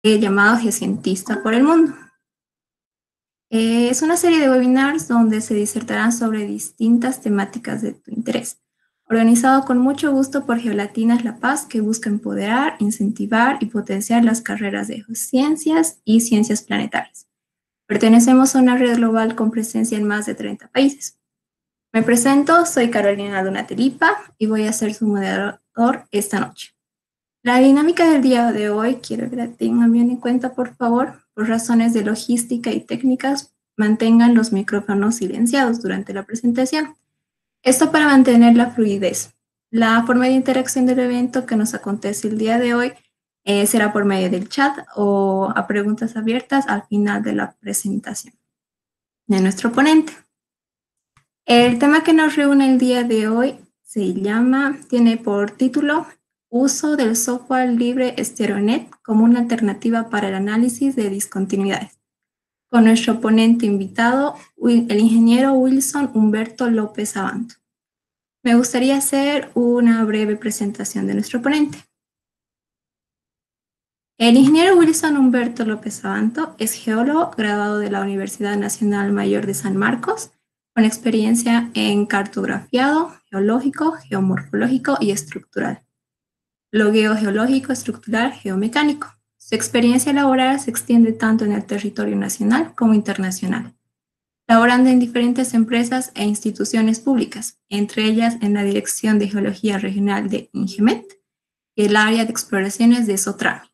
llamado Geocientista por el Mundo. Es una serie de webinars donde se disertarán sobre distintas temáticas de tu interés, organizado con mucho gusto por Geolatinas La Paz, que busca empoderar, incentivar y potenciar las carreras de geociencias y ciencias planetarias. Pertenecemos a una red global con presencia en más de 30 países. Me presento, soy Carolina Donatelipa y voy a ser su moderador esta noche. La dinámica del día de hoy quiero que la tengan bien en cuenta, por favor. Por razones de logística y técnicas, mantengan los micrófonos silenciados durante la presentación. Esto para mantener la fluidez. La forma de interacción del evento que nos acontece el día de hoy será por medio del chat o a preguntas abiertas al final de la presentación de nuestro ponente. El tema que nos reúne el día de hoy tiene por título Uso del software libre StereoNet como una alternativa para el análisis de discontinuidades, con nuestro ponente invitado, el ingeniero Wilson Humberto López Abanto. Me gustaría hacer una breve presentación de nuestro ponente. El ingeniero Wilson Humberto López Abanto es geólogo graduado de la Universidad Nacional Mayor de San Marcos, con experiencia en cartografiado geológico, geomorfológico y estructural, logueo geológico, estructural, geomecánico. Su experiencia laboral se extiende tanto en el territorio nacional como internacional, laborando en diferentes empresas e instituciones públicas, entre ellas en la Dirección de Geología Regional de INGEMET y el área de exploraciones de SOTRAMI.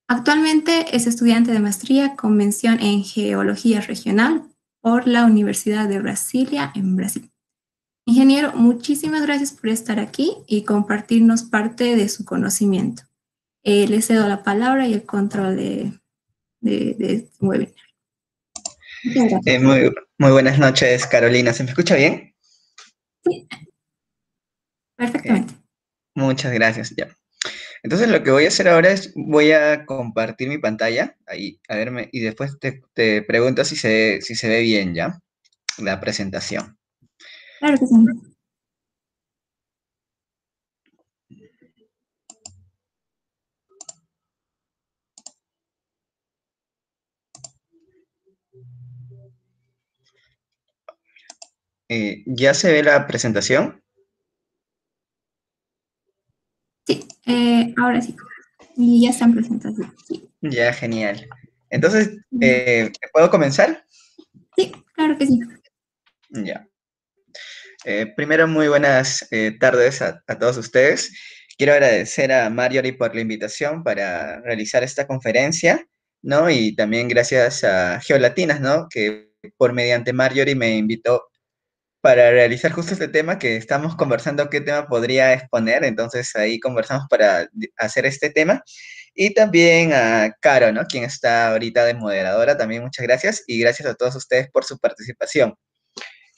Actualmente es estudiante de maestría con mención en Geología Regional por la Universidad de Brasilia, en Brasil. Ingeniero, muchísimas gracias por estar aquí y compartirnos parte de su conocimiento. Le cedo la palabra y el control de este webinar. Muy buenas noches, Carolina. ¿Se me escucha bien? Sí, perfectamente. Muchas gracias, ya. Entonces lo que voy a hacer ahora es, voy a compartir mi pantalla, ahí, a verme, y después te pregunto si se ve bien, ¿ya? La presentación. Claro que sí. ¿Ya se ve la presentación? Sí, ahora sí. Y ya están presentadas. Sí, Ya, genial. Entonces, ¿puedo comenzar? sí, claro que sí. Ya. Primero, muy buenas tardes a todos ustedes. Quiero agradecer a Marjorie por la invitación para realizar esta conferencia, ¿no? Y también gracias a Geolatinas, ¿no? Que por mediante Marjorie me invitó para realizar justo este tema que estamos conversando, qué tema podría exponer. Entonces ahí conversamos para hacer este tema. Y también a Caro, ¿no? Quien está ahorita de moderadora. También muchas gracias y gracias a todos ustedes por su participación.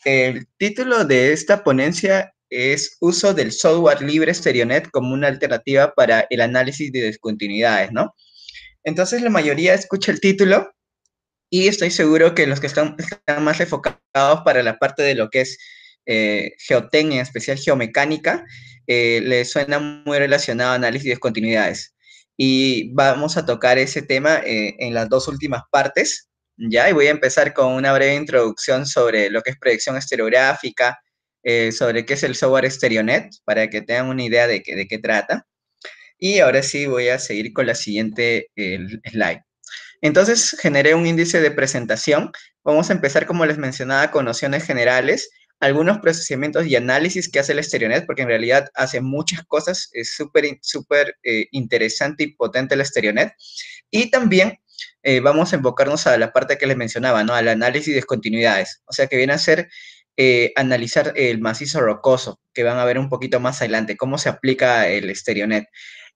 El título de esta ponencia es Uso del software libre StereoNet como una alternativa para el análisis de discontinuidades, ¿no? Entonces la mayoría escucha el título y estoy seguro que los que están más enfocados para la parte de lo que es geotecnia, en especial geomecánica, les suena muy relacionado a análisis de discontinuidades. Y vamos a tocar ese tema en las dos últimas partes, ¿ya? Y voy a empezar con una breve introducción sobre lo que es proyección estereográfica, sobre qué es el software StereoNet, para que tengan una idea de qué trata. Y ahora sí voy a seguir con la siguiente slide. Entonces, generé un índice de presentación. Vamos a empezar, como les mencionaba, con nociones generales, algunos procesamientos y análisis que hace el StereoNet, porque en realidad hace muchas cosas, es súper interesante y potente el StereoNet. Y también vamos a enfocarnos a la parte que les mencionaba, ¿no? Al análisis de discontinuidades, o sea, que viene a ser analizar el macizo rocoso, que van a ver un poquito más adelante, cómo se aplica el StereoNet.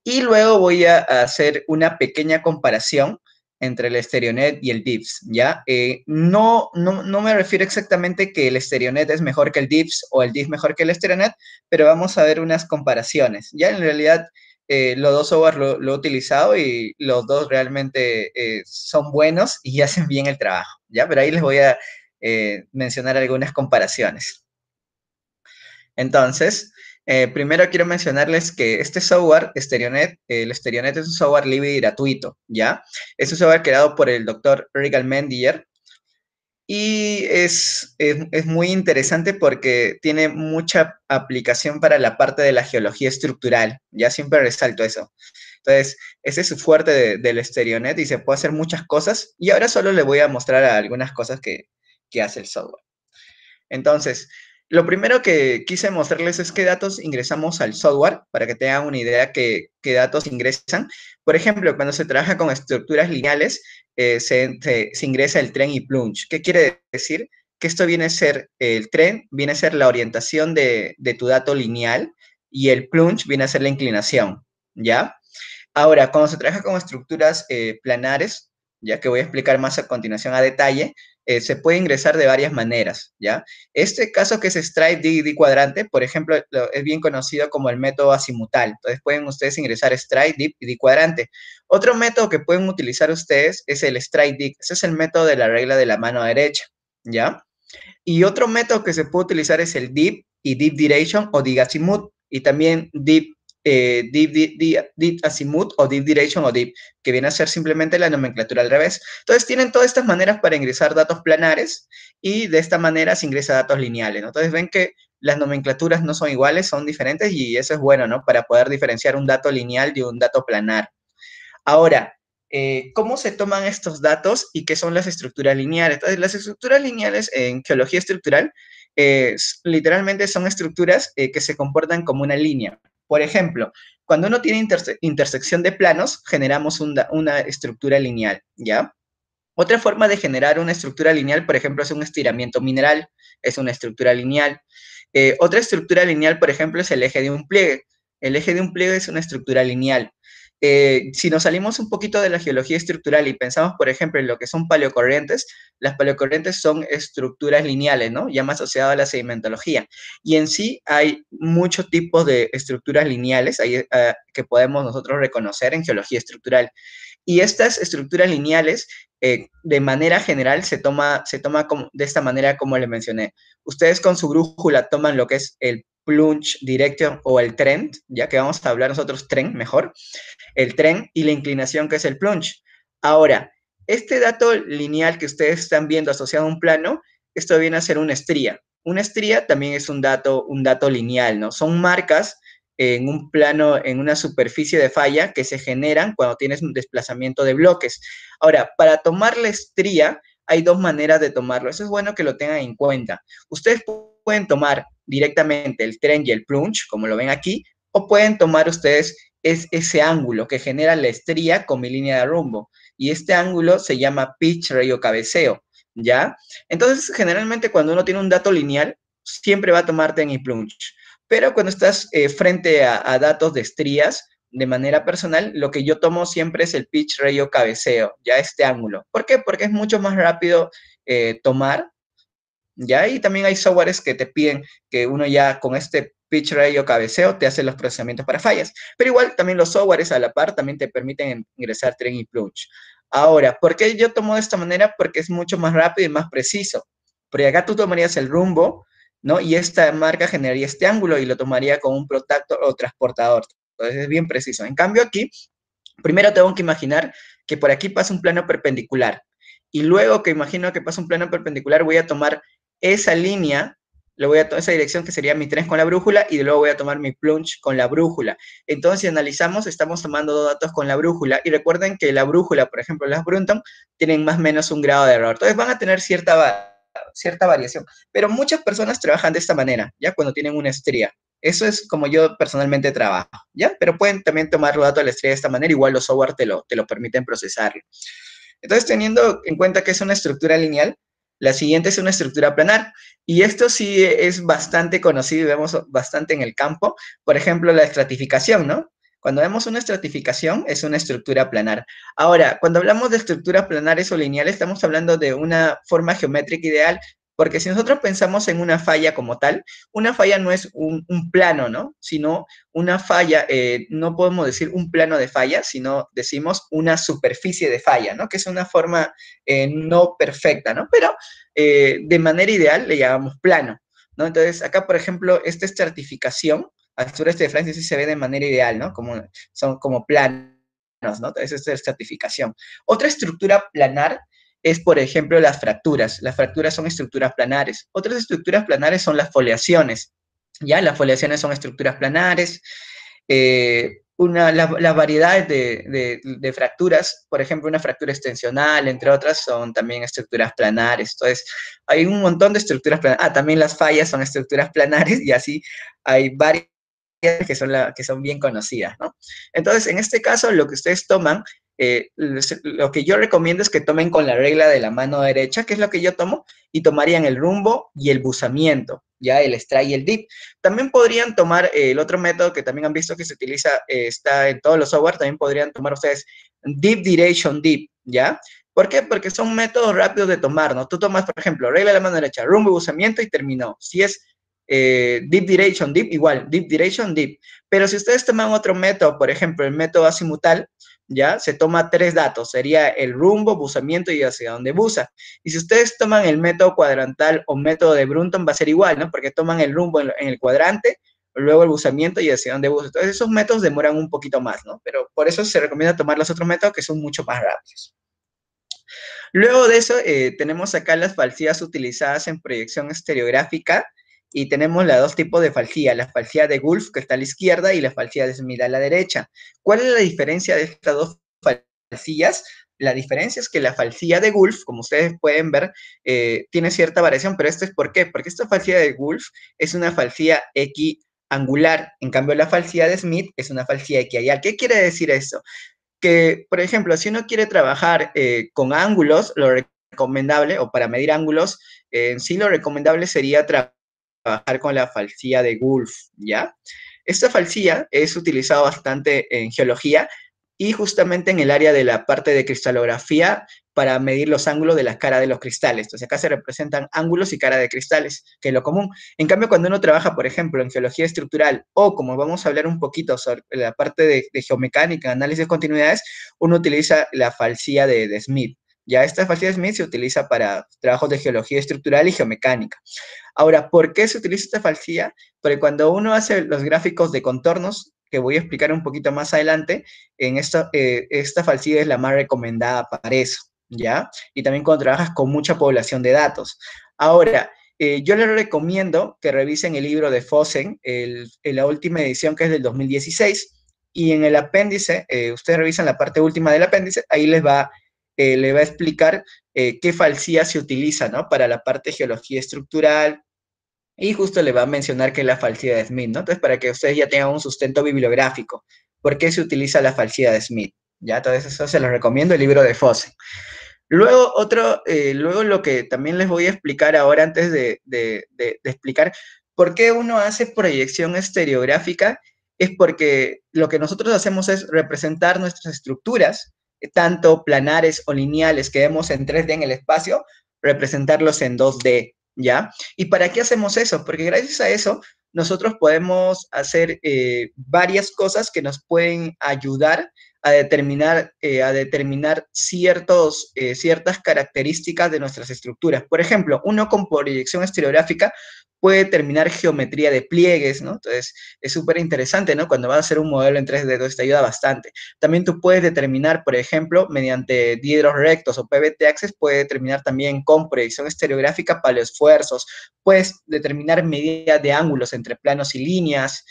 Y luego voy a hacer una pequeña comparación entre el StereoNet y el DIBS, ¿ya? No me refiero exactamente que el StereoNet es mejor que el DIBS o el DIBS mejor que el StereoNet, pero vamos a ver unas comparaciones. Ya en realidad los dos software lo he utilizado y los dos realmente son buenos y hacen bien el trabajo, ¿ya? Pero ahí les voy a mencionar algunas comparaciones. Entonces, Primero quiero mencionarles que este software, StereoNet, el StereoNet es un software libre y gratuito, ¿ya? Es un software creado por el doctor Rick Almendinger y es muy interesante porque tiene mucha aplicación para la parte de la geología estructural, ya siempre resalto eso. Entonces, ese es su fuerte del StereoNet y se puede hacer muchas cosas y ahora solo le voy a mostrar algunas cosas que hace el software. Entonces, lo primero que quise mostrarles es qué datos ingresamos al software para que tengan una idea qué datos ingresan. Por ejemplo, cuando se trabaja con estructuras lineales, se ingresa el tren y plunge. ¿Qué quiere decir? Que esto viene a ser, el tren viene a ser la orientación de tu dato lineal y el plunge viene a ser la inclinación, ¿ya? Ahora, cuando se trabaja con estructuras planares, ya que voy a explicar más a continuación a detalle, se puede ingresar de varias maneras, ¿ya? Este caso que es stripe D cuadrante, por ejemplo, es bien conocido como el método azimutal. Entonces pueden ustedes ingresar stripe D y D cuadrante. Otro método que pueden utilizar ustedes es el strike dig. Ese es el método de la regla de la mano derecha, ¿ya? Y otro método que se puede utilizar es el dip y dip direction o dig azimuth. Y también dip azimuth o dip direction o dip, que viene a ser simplemente la nomenclatura al revés. Entonces tienen todas estas maneras para ingresar datos planares y de esta manera se ingresa datos lineales, ¿no? Entonces ven que las nomenclaturas no son iguales, son diferentes y eso es bueno, ¿no? Para poder diferenciar un dato lineal de un dato planar. Ahora, ¿cómo se toman estos datos y qué son las estructuras lineales? Entonces, las estructuras lineales en geología estructural literalmente son estructuras que se comportan como una línea. Por ejemplo, cuando uno tiene intersección de planos, generamos una estructura lineal, ¿ya? Otra forma de generar una estructura lineal, por ejemplo, es un estiramiento mineral, es una estructura lineal. Otra estructura lineal, por ejemplo, es el eje de un pliegue. El eje de un pliegue es una estructura lineal. Si nos salimos un poquito de la geología estructural y pensamos, por ejemplo, en lo que son paleocorrientes, las paleocorrientes son estructuras lineales, ¿no? Ya más asociado a la sedimentología. Y en sí hay muchos tipos de estructuras lineales ahí, que podemos nosotros reconocer en geología estructural. Y estas estructuras lineales, de manera general, se toma como, de esta manera como le mencioné. Ustedes con su brújula toman lo que es el plunge direction o el trend, ya que vamos a hablar nosotros tren mejor, el tren y la inclinación que es el plunge. Ahora, este dato lineal que ustedes están viendo asociado a un plano, esto viene a ser una estría. Una estría también es un dato lineal, ¿no? Son marcas en un plano, en una superficie de falla que se generan cuando tienes un desplazamiento de bloques. Ahora, para tomar la estría, hay dos maneras de tomarlo. Eso es bueno que lo tengan en cuenta. Ustedes pueden tomar directamente el tren y el plunge, como lo ven aquí, o pueden tomar ustedes ese ángulo que genera la estría con mi línea de rumbo. Y este ángulo se llama pitch radio cabeceo, ¿ya? Entonces, generalmente cuando uno tiene un dato lineal, siempre va a tomar tren y plunge. Pero cuando estás frente a datos de estrías, de manera personal, lo que yo tomo siempre es el pitch radio cabeceo, ya este ángulo. ¿Por qué? Porque es mucho más rápido tomar, ¿ya? Y también hay softwares que te piden que uno ya con este pitch radio cabeceo te hace los procesamientos para fallas. Pero igual también los softwares a la par también te permiten ingresar tren y plunge. Ahora, ¿por qué yo tomo de esta manera? Porque es mucho más rápido y más preciso. Porque acá tú tomarías el rumbo, ¿no? Y esta marca generaría este ángulo y lo tomaría con un protector o transportador. Entonces es bien preciso. En cambio aquí, primero tengo que imaginar que por aquí pasa un plano perpendicular. Y luego que imagino que pasa un plano perpendicular, voy a tomar esa línea, le voy a tomar esa dirección que sería mi tren con la brújula y luego voy a tomar mi plunge con la brújula. Entonces, si analizamos, estamos tomando dos datos con la brújula y recuerden que la brújula, por ejemplo, las Brunton, tienen más o menos un grado de error. Entonces, van a tener cierta variación, pero muchas personas trabajan de esta manera, ¿ya? Cuando tienen una estría. Eso es como yo personalmente trabajo, ¿ya? Pero pueden también tomar los datos de la estría de esta manera, igual los software te lo permiten procesarlo. Entonces, teniendo en cuenta que es una estructura lineal, la siguiente es una estructura planar. Y esto sí es bastante conocido y vemos bastante en el campo. Por ejemplo, la estratificación, ¿no? Cuando vemos una estratificación, es una estructura planar. Ahora, cuando hablamos de estructuras planares o lineales, estamos hablando de una forma geométrica ideal, porque si nosotros pensamos en una falla como tal, una falla no es un plano, ¿no? Sino una falla, no podemos decir un plano de falla, sino decimos una superficie de falla, ¿no? Que es una forma no perfecta, ¿no? Pero de manera ideal le llamamos plano, ¿no? Entonces, acá, por ejemplo, esta estratificación al sureste de Francia sí se ve de manera ideal, ¿no? Son como planos, ¿no? Esa es la estratificación. Otra estructura planar es, por ejemplo, las fracturas. Las fracturas son estructuras planares. Otras estructuras planares son las foliaciones. ¿Ya? Las foliaciones son estructuras planares. Las variedades de fracturas, por ejemplo, una fractura extensional, entre otras, son también estructuras planares. Entonces, hay un montón de estructuras planares. Ah, también las fallas son estructuras planares y así hay varias que son bien conocidas, ¿no? Entonces, en este caso, lo que ustedes toman, lo que yo recomiendo es que tomen con la regla de la mano derecha, que es lo que yo tomo, y tomarían el rumbo y el buzamiento, ya el strike y el dip. También podrían tomar el otro método que también han visto que se utiliza, está en todos los software, también podrían tomar ustedes deep direction dip, ¿ya? ¿Por qué? Porque son métodos rápidos de tomar, ¿no? Tú tomas, por ejemplo, regla de la mano derecha, rumbo y buzamiento y terminó. Si es deep direction deep, igual, deep direction deep. Pero si ustedes toman otro método, por ejemplo, el método azimutal, ya se toma 3 datos, sería el rumbo, buzamiento y hacia dónde buza. Y si ustedes toman el método cuadrantal o método de Brunton, va a ser igual, ¿no? Porque toman el rumbo en el cuadrante, luego el buzamiento y hacia dónde buza. Entonces, esos métodos demoran un poquito más, ¿no? Pero por eso se recomienda tomar los otros métodos que son mucho más rápidos. Luego de eso, tenemos acá las falsías utilizadas en proyección estereográfica y tenemos los dos tipos de falsía, la falsía de Gulf, que está a la izquierda, y la falsía de Smith a la derecha. ¿Cuál es la diferencia de estas dos falsías? La diferencia es que la falsía de Gulf, como ustedes pueden ver, tiene cierta variación, pero esto es ¿por qué? Porque esta falsía de Gulf es una falsía equiangular, en cambio la falsía de Smith es una falsía equiaxial. ¿Qué quiere decir eso? Que, por ejemplo, si uno quiere trabajar con ángulos, lo recomendable, o para medir ángulos, en sí lo recomendable sería trabajar con la falsía de Gulf, ¿ya? Esta falsía es utilizada bastante en geología y justamente en el área de la parte de cristalografía para medir los ángulos de las caras de los cristales. Entonces acá se representan ángulos y cara de cristales, que es lo común. En cambio, cuando uno trabaja, por ejemplo, en geología estructural o como vamos a hablar un poquito sobre la parte de geomecánica, análisis de continuidades, uno utiliza la falsía de Smith. Ya esta falsía de Smith se utiliza para trabajos de geología estructural y geomecánica. Ahora, ¿por qué se utiliza esta falsía? Porque cuando uno hace los gráficos de contornos, que voy a explicar un poquito más adelante, esta falsía es la más recomendada para eso, ¿ya? Y también cuando trabajas con mucha población de datos. Ahora, yo les recomiendo que revisen el libro de Fossen, la última edición que es del 2016, y en el apéndice, ustedes revisan la parte última del apéndice, ahí le va a explicar qué falsía se utiliza, ¿no? Para la parte de geología estructural, y justo le va a mencionar que es la falsía de Smith, ¿no? Entonces, para que ustedes ya tengan un sustento bibliográfico, ¿por qué se utiliza la falsía de Smith? Ya, entonces eso se lo recomiendo, el libro de Fosse. Luego lo que también les voy a explicar ahora antes de explicar por qué uno hace proyección estereográfica, es porque lo que nosotros hacemos es representar nuestras estructuras, tanto planares o lineales que vemos en 3D en el espacio, representarlos en 2D, ¿ya? ¿Y para qué hacemos eso? Porque gracias a eso nosotros podemos hacer varias cosas que nos pueden ayudar a determinar ciertas características de nuestras estructuras. Por ejemplo, uno con proyección estereográfica puede determinar geometría de pliegues, ¿no? Entonces, es súper interesante, ¿no? Cuando vas a hacer un modelo en 3D, entonces te ayuda bastante. También tú puedes determinar, por ejemplo, mediante diedros rectos o PVT Access, puedes determinar también con proyección estereográfica paleoesfuerzos, puedes determinar medidas de ángulos entre planos y líneas,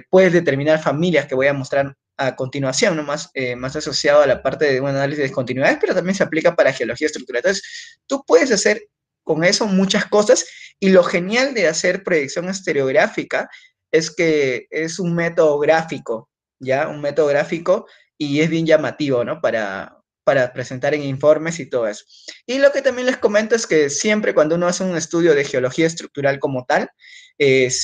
puedes determinar familias que voy a mostrar a continuación, ¿no? Más asociado a la parte de un análisis de discontinuidades, pero también se aplica para geología estructural. Entonces, tú puedes hacer con eso muchas cosas y lo genial de hacer proyección estereográfica es que es un método gráfico, ¿ya? Un método gráfico y es bien llamativo, ¿no? Para presentar en informes y todo eso. Y lo que también les comento es que siempre cuando uno hace un estudio de geología estructural como tal,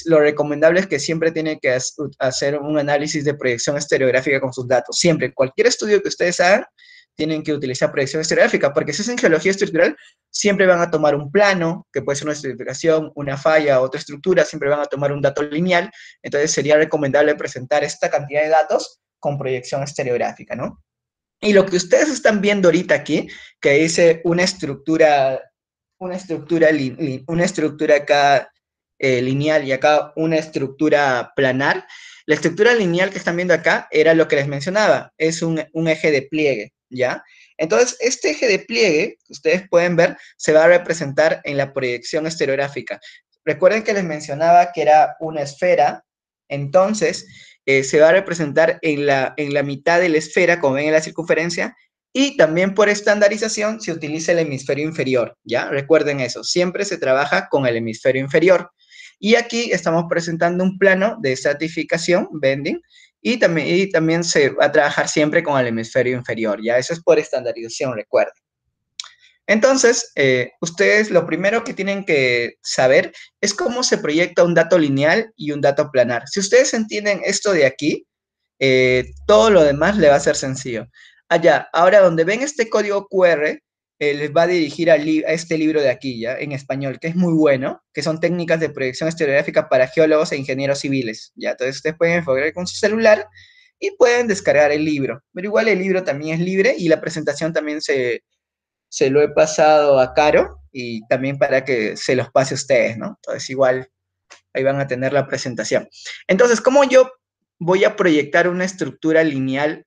lo recomendable es que siempre tiene que hacer un análisis de proyección estereográfica con sus datos. Siempre, cualquier estudio que ustedes hagan, tienen que utilizar proyección estereográfica, porque si es en geología estructural, siempre van a tomar un plano, que puede ser una estratificación, una falla, otra estructura, siempre van a tomar un dato lineal, entonces sería recomendable presentar esta cantidad de datos con proyección estereográfica, ¿no? Y lo que ustedes están viendo ahorita aquí, que dice una estructura acá lineal y acá una estructura planar. La estructura lineal que están viendo acá era lo que les mencionaba, es un eje de pliegue, ¿ya? Entonces, este eje de pliegue, que ustedes pueden ver, se va a representar en la proyección estereográfica. Recuerden que les mencionaba que era una esfera, entonces se va a representar en la mitad de la esfera, como ven en la circunferencia, y también por estandarización se utiliza el hemisferio inferior, ¿ya? Recuerden eso, siempre se trabaja con el hemisferio inferior. Y aquí estamos presentando un plano de estratificación, bending, y también se va a trabajar siempre con el hemisferio inferior, ¿ya? Eso es por estandarización, recuerden. Entonces, ustedes lo primero que tienen que saber es cómo se proyecta un dato lineal y un dato planar. Si ustedes entienden esto de aquí, todo lo demás le va a ser sencillo. Allá, ahora donde ven este código QR, les va a dirigir a este libro de aquí, ¿ya? En español, que es muy bueno, que son técnicas de proyección estereográfica para geólogos e ingenieros civiles, ¿ya? Entonces ustedes pueden enfocar con su celular y pueden descargar el libro. Pero igual el libro también es libre y la presentación también se lo he pasado a Caro y también para que se los pase a ustedes, ¿no? Entonces igual ahí van a tener la presentación. Entonces, ¿cómo yo voy a proyectar una estructura lineal?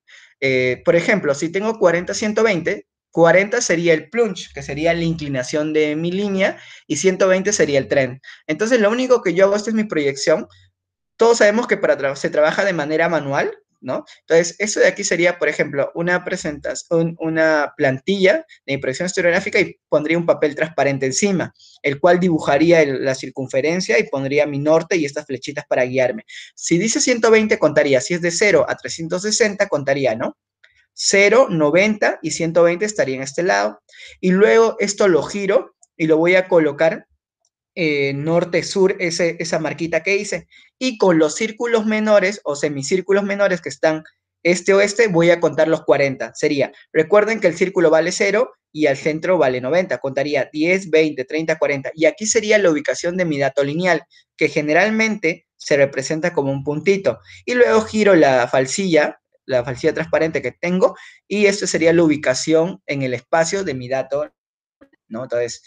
Por ejemplo, si tengo 40-120, 40 sería el plunge, que sería la inclinación de mi línea, y 120 sería el tren. Entonces, lo único que yo hago, esta es mi proyección. Todos sabemos que se trabaja de manera manual, ¿no? Entonces, eso de aquí sería, por ejemplo, una presentación, una plantilla de impresión estereográfica y pondría un papel transparente encima, el cual dibujaría la circunferencia y pondría mi norte y estas flechitas para guiarme. Si dice 120, contaría. Si es de 0 a 360, contaría, ¿no? 0, 90 y 120 estaría en este lado. Y luego esto lo giro y lo voy a colocar norte-sur, esa marquita que hice. Y con los círculos menores o semicírculos menores que están este-oeste, voy a contar los 40. Sería, recuerden que el círculo vale 0 y al centro vale 90. Contaría 10, 20, 30, 40. Y aquí sería la ubicación de mi dato lineal, que generalmente se representa como un puntito. Y luego giro la falsilla transparente que tengo, y esto sería la ubicación en el espacio de mi dato, ¿no? Entonces,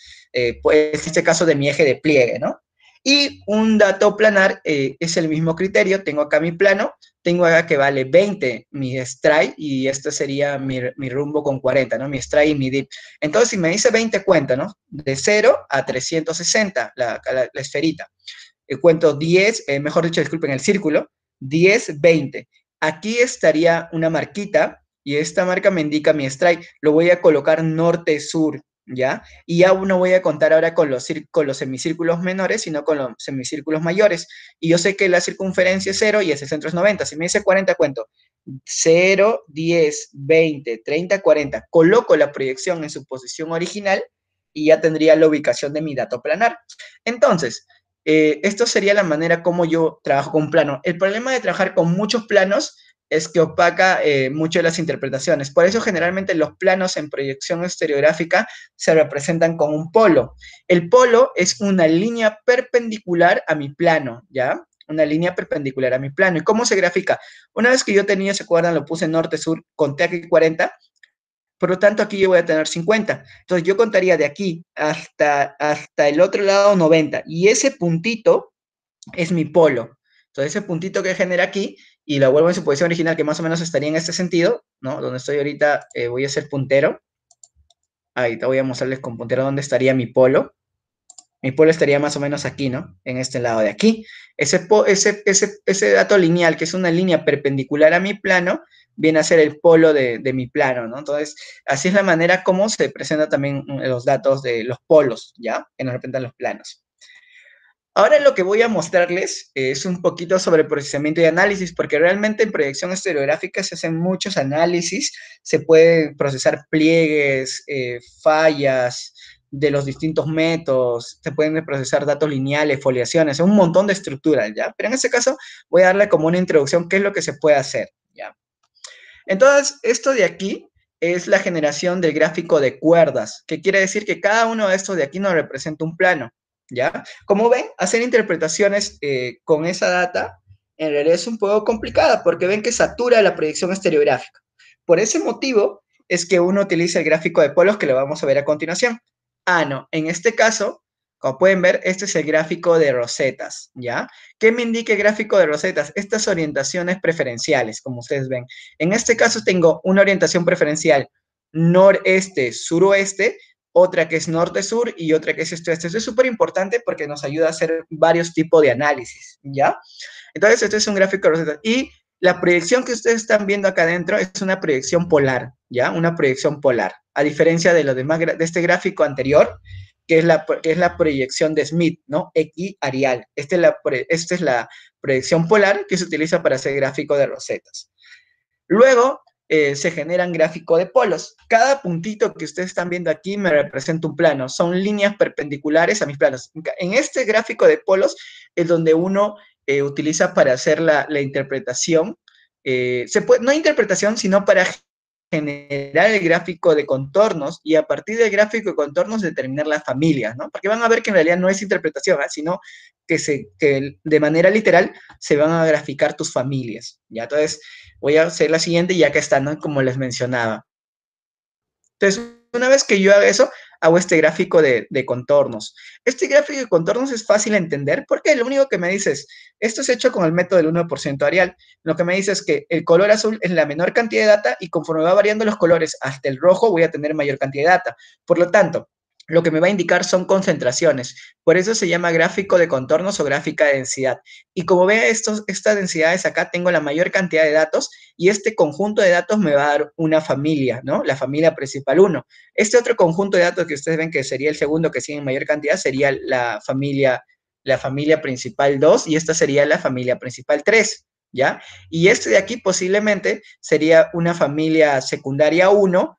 pues este caso de mi eje de pliegue, ¿no? Y un dato planar es el mismo criterio. Tengo acá mi plano, tengo acá que vale 20 mi strike y este sería mi rumbo con 40, ¿no? Mi strike y mi dip. Entonces, si me dice 20, cuenta, ¿no? De 0 a 360, la esferita. Cuento 10, mejor dicho, disculpen, el círculo, 10, 20. Aquí estaría una marquita y esta marca me indica mi strike. Lo voy a colocar norte-sur, ¿ya? Y ya no voy a contar ahora con los semicírculos menores, sino con los semicírculos mayores. Y yo sé que la circunferencia es 0 y ese centro es 90. Si me dice 40, cuento 0, 10, 20, 30, 40. Coloco la proyección en su posición original y ya tendría la ubicación de mi dato planar. Entonces, esto sería la manera como yo trabajo con un plano. El problema de trabajar con muchos planos es que opaca mucho las interpretaciones. Por eso generalmente los planos en proyección estereográfica se representan con un polo. El polo es una línea perpendicular a mi plano, ¿ya? Una línea perpendicular a mi plano. ¿Y cómo se grafica? Una vez que yo tenía, ¿se acuerdan? Lo puse norte-sur, conté aquí 40, por lo tanto, aquí yo voy a tener 50. Entonces, yo contaría de aquí hasta el otro lado 90. Y ese puntito es mi polo. Entonces, ese puntito que genera aquí, y lo vuelvo en su posición original, que más o menos estaría en este sentido, ¿no? Donde estoy ahorita, voy a hacer puntero. Ahí te voy a mostrarles con puntero dónde estaría mi polo. Mi polo estaría más o menos aquí, ¿no? En este lado de aquí. Ese dato lineal, que es una línea perpendicular a mi plano, viene a ser el polo de mi plano, ¿no? Entonces, así es la manera como se presentan también los datos de los polos, ¿ya? Que nos representan los planos. Ahora lo que voy a mostrarles es un poquito sobre procesamiento y análisis, porque realmente en proyección estereográfica se hacen muchos análisis, se pueden procesar pliegues, fallas de los distintos métodos, se pueden procesar datos lineales, foliaciones, un montón de estructuras, ¿ya? Pero en este caso voy a darle como una introducción, qué es lo que se puede hacer, ¿ya? Entonces, esto de aquí es la generación del gráfico de cuerdas, que quiere decir que cada uno de estos de aquí nos representa un plano, ¿ya? Como ven, hacer interpretaciones con esa data en realidad es un poco complicada porque ven que satura la proyección estereográfica. Por ese motivo es que uno utiliza el gráfico de polos que lo vamos a ver a continuación. Ah, no, en este caso Como pueden ver, este es el gráfico de rosetas, ¿ya? ¿Qué me indica el gráfico de rosetas? Estas orientaciones preferenciales, como ustedes ven. En este caso tengo una orientación preferencial noreste-suroeste, otra que es norte-sur y otra que es este-oeste. Esto es súper importante porque nos ayuda a hacer varios tipos de análisis, ¿ya? Entonces, este es un gráfico de rosetas. Y la proyección que ustedes están viendo acá adentro es una proyección polar, ¿ya? Una proyección polar. A diferencia de los demás, de este gráfico anterior, que es la proyección de Smith, ¿no? Equiareal. Esta es la proyección polar que se utiliza para hacer gráfico de rosetas. Luego se generan gráficos de polos. Cada puntito que ustedes están viendo aquí me representa un plano. Son líneas perpendiculares a mis planos. En este gráfico de polos es donde uno utiliza para hacer la interpretación. No interpretación, sino para generar el gráfico de contornos y a partir del gráfico de contornos determinar las familias, ¿no? Porque van a ver que en realidad no es interpretación, ¿eh? Sino que de manera literal se van a graficar tus familias, ¿ya? Entonces, voy a hacer la siguiente ya que está, ¿no? Como les mencionaba. Entonces, una vez que yo haga eso, hago este gráfico de contornos. Este gráfico de contornos es fácil de entender porque lo único que me dice es, esto es hecho con el método del 1% Arial. Lo que me dice es que el color azul es la menor cantidad de data y conforme va variando los colores hasta el rojo voy a tener mayor cantidad de data. Por lo tanto, lo que me va a indicar son concentraciones. Por eso se llama gráfico de contornos o gráfica de densidad. Y como ven estas densidades acá, tengo la mayor cantidad de datos y este conjunto de datos me va a dar una familia, ¿no? La familia principal 1. Este otro conjunto de datos que ustedes ven que sería el segundo que sigue en mayor cantidad sería la familia principal 2 y esta sería la familia principal 3, ¿ya? Y este de aquí posiblemente sería una familia secundaria 1.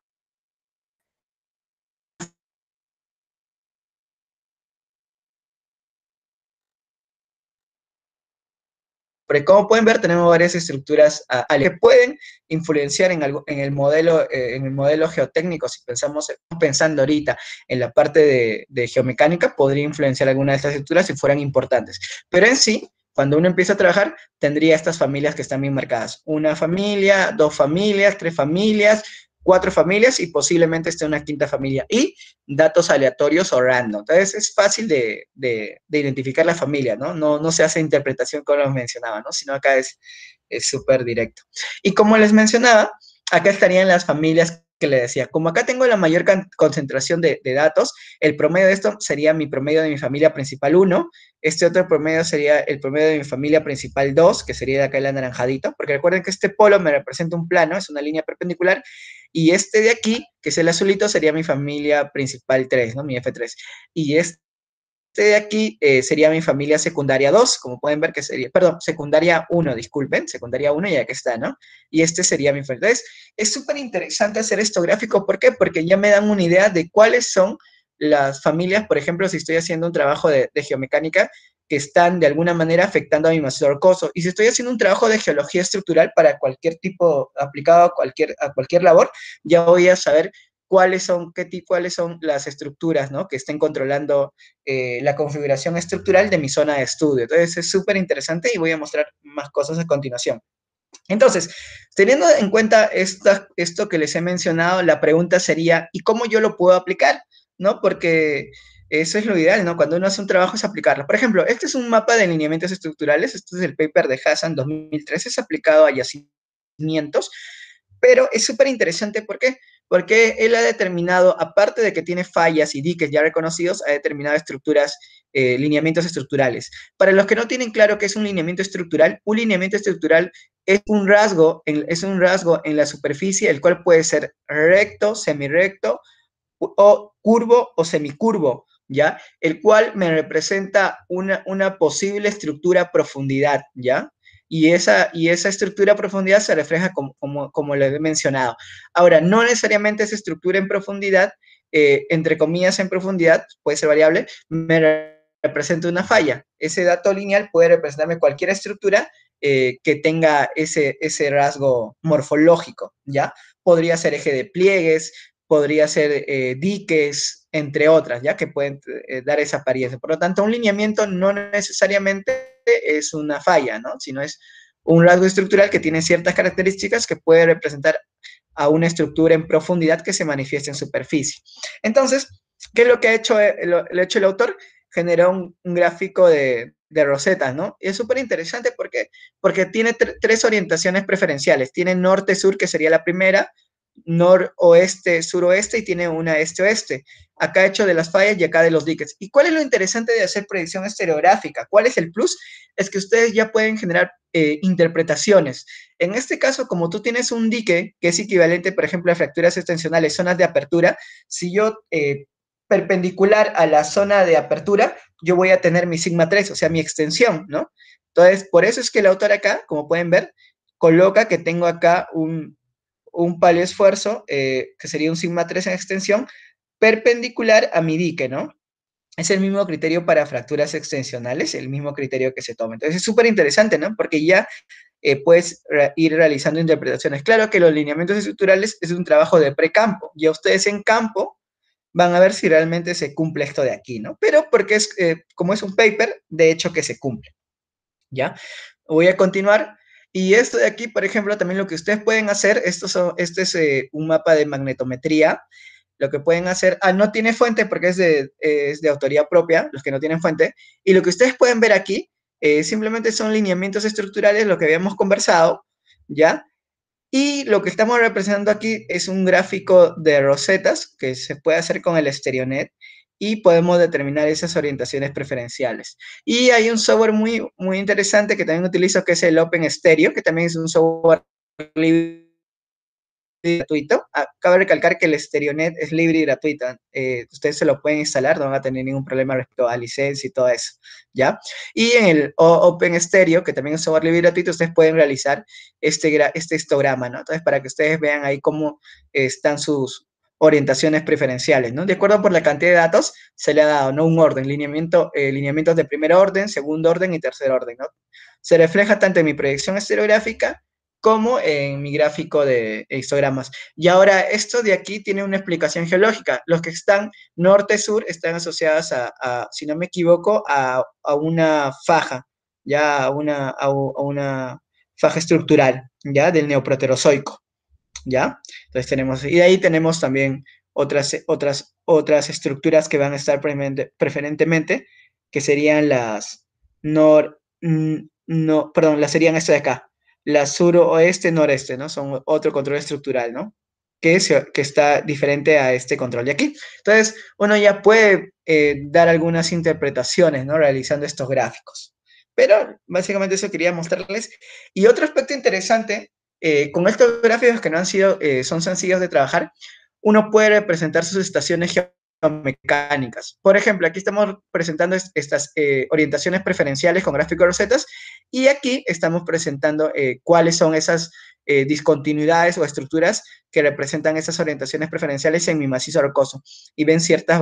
Porque como pueden ver, tenemos varias estructuras que pueden influenciar en el modelo geotécnico. Si pensando ahorita en la parte de geomecánica, podría influenciar alguna de estas estructuras si fueran importantes. Pero en sí, cuando uno empieza a trabajar, tendría estas familias que están bien marcadas. Una familia, dos familias, tres familias, cuatro familias y posiblemente esté una quinta familia. Y datos aleatorios o random. Entonces es fácil de identificar la familia, ¿no? No se hace interpretación como los mencionaba, ¿no? Sino acá es súper directo. Y como les mencionaba, acá estarían las familias que les decía. Como acá tengo la mayor concentración de datos, el promedio de esto sería mi promedio de mi familia principal 1, este otro promedio sería el promedio de mi familia principal 2, que sería de acá el anaranjadito, porque recuerden que este polo me representa un plano, es una línea perpendicular, y este de aquí, que es el azulito, sería mi familia principal 3, ¿no? Mi F3. Y este de aquí sería mi familia secundaria 2, como pueden ver que sería, perdón, secundaria 1, disculpen, secundaria 1 y aquí está, ¿no? Y este sería mi familia. Entonces, es súper interesante hacer esto gráfico, ¿por qué? Porque ya me dan una idea de cuáles son las familias, por ejemplo, si estoy haciendo un trabajo de geomecánica, que están de alguna manera afectando a mi macizo rocoso. Y si estoy haciendo un trabajo de geología estructural para cualquier tipo, aplicado a cualquier labor, ya voy a saber cuáles son las estructuras, ¿no? Que estén controlando la configuración estructural de mi zona de estudio. Entonces es súper interesante y voy a mostrar más cosas a continuación. Entonces, teniendo en cuenta esto que les he mencionado, la pregunta sería, ¿y cómo yo lo puedo aplicar? ¿No? Porque eso es lo ideal, ¿no? Cuando uno hace un trabajo es aplicarlo. Por ejemplo, este es un mapa de lineamientos estructurales, este es el paper de Hassan 2013, es aplicado a yacimientos, pero es súper interesante, ¿por qué? Porque él ha determinado, aparte de que tiene fallas y diques ya reconocidos, ha determinado lineamientos estructurales. Para los que no tienen claro qué es un lineamiento estructural es un rasgo en la superficie, el cual puede ser recto, semirrecto, o curvo o semicurvo, ¿ya? El cual me representa una posible estructura a profundidad, ¿ya? Y esa estructura a profundidad se refleja como le he mencionado. Ahora, no necesariamente esa estructura en profundidad, entre comillas en profundidad, puede ser variable, me representa una falla. Ese dato lineal puede representarme cualquier estructura que tenga ese rasgo morfológico, ¿ya? Podría ser eje de pliegues, podría ser diques, entre otras, ¿ya? Que pueden dar esa apariencia. Por lo tanto, un lineamiento no necesariamente es una falla, ¿no? Sino es un rasgo estructural que tiene ciertas características que puede representar a una estructura en profundidad que se manifiesta en superficie. Entonces, ¿qué es lo que ha hecho el autor? generó un gráfico de rosetas, ¿no? Y es súper interesante porque tiene tres orientaciones preferenciales. Tiene norte-sur, que sería la primera, noroeste, suroeste, y tiene una este-oeste. Acá hecho de las fallas y acá de los diques. ¿Y cuál es lo interesante de hacer predicción estereográfica? ¿Cuál es el plus? Es que ustedes ya pueden generar interpretaciones. En este caso, como tú tienes un dique que es equivalente, por ejemplo, a fracturas extensionales, zonas de apertura, si yo perpendicular a la zona de apertura, yo voy a tener mi sigma 3, o sea, mi extensión, ¿no? Entonces, por eso es que el autor acá, como pueden ver, coloca que tengo acá un palio esfuerzo, que sería un sigma 3 en extensión, perpendicular a mi dique, ¿no? Es el mismo criterio para fracturas extensionales, el mismo criterio que se toma. Entonces es súper interesante, ¿no? Porque ya puedes ir realizando interpretaciones. Claro que los lineamientos estructurales es un trabajo de precampo. Ya ustedes en campo van a ver si realmente se cumple esto de aquí, ¿no? Pero porque como es un paper, de hecho que se cumple, ¿ya? Voy a continuar. Y esto de aquí, por ejemplo, también lo que ustedes pueden hacer, este es un mapa de magnetometría. Lo que pueden hacer, no tiene fuente porque es de autoría propia, los que no tienen fuente. Y lo que ustedes pueden ver aquí, simplemente son lineamientos estructurales, lo que habíamos conversado, ¿ya? Y lo que estamos representando aquí es un gráfico de rosetas que se puede hacer con el StereoNet y podemos determinar esas orientaciones preferenciales. Y hay un software muy interesante que también utilizo, que es el Open Stereo, que también es un software libre gratuito. Cabe recalcar que el StereoNet es libre y gratuito. Ustedes se lo pueden instalar, no van a tener ningún problema respecto a licencia y todo eso, ¿ya? Y en el Open Stereo, que también es software libre y gratuito, ustedes pueden realizar este histograma, ¿no? Entonces, para que ustedes vean ahí cómo están sus orientaciones preferenciales, ¿no? De acuerdo por la cantidad de datos, se le ha dado, ¿no? Un orden, lineamientos de primer orden, segundo orden y tercer orden, ¿no? Se refleja tanto en mi proyección estereográfica como en mi gráfico de histogramas. Y ahora, esto de aquí tiene una explicación geológica. Los que están norte-sur están asociados si no me equivoco, a una faja, ya a una faja estructural, ya del neoproterozoico, ya. Entonces tenemos, y de ahí tenemos también otras estructuras que van a estar preferentemente, que serían las no, perdón, las serían esta de acá, la suroeste, noreste, ¿no? Son otro control estructural, ¿no? Que está diferente a este control de aquí. Entonces, uno ya puede dar algunas interpretaciones, ¿no? Realizando estos gráficos. Pero básicamente eso quería mostrarles. Y otro aspecto interesante, con estos gráficos que no han sido, son sencillos de trabajar, uno puede representar sus estaciones geomecánicas. Por ejemplo, aquí estamos presentando estas orientaciones preferenciales con gráfico de rosetas, y aquí estamos presentando cuáles son esas discontinuidades o estructuras que representan esas orientaciones preferenciales en mi macizo rocoso, y ven ciertas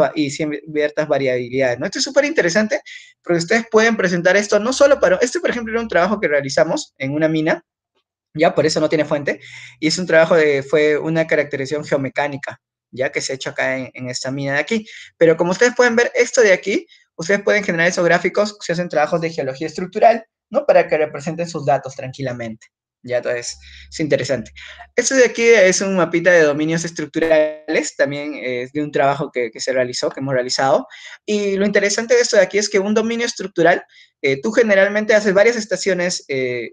variabilidades, ¿no? Esto es súper interesante porque ustedes pueden presentar esto no solo para, por ejemplo, era un trabajo que realizamos en una mina, ya por eso no tiene fuente, y es un trabajo fue una caracterización geomecánica, ya que se ha hecho acá en esta mina de aquí. Pero como ustedes pueden ver, esto de aquí, ustedes pueden generar esos gráficos, se hacen trabajos de geología estructural, ¿no? Para que representen sus datos tranquilamente. Ya, entonces, es interesante. Esto de aquí es un mapita de dominios estructurales, también es de un trabajo que se realizó, que hemos realizado. Y lo interesante de esto de aquí es que un dominio estructural, tú generalmente haces varias estaciones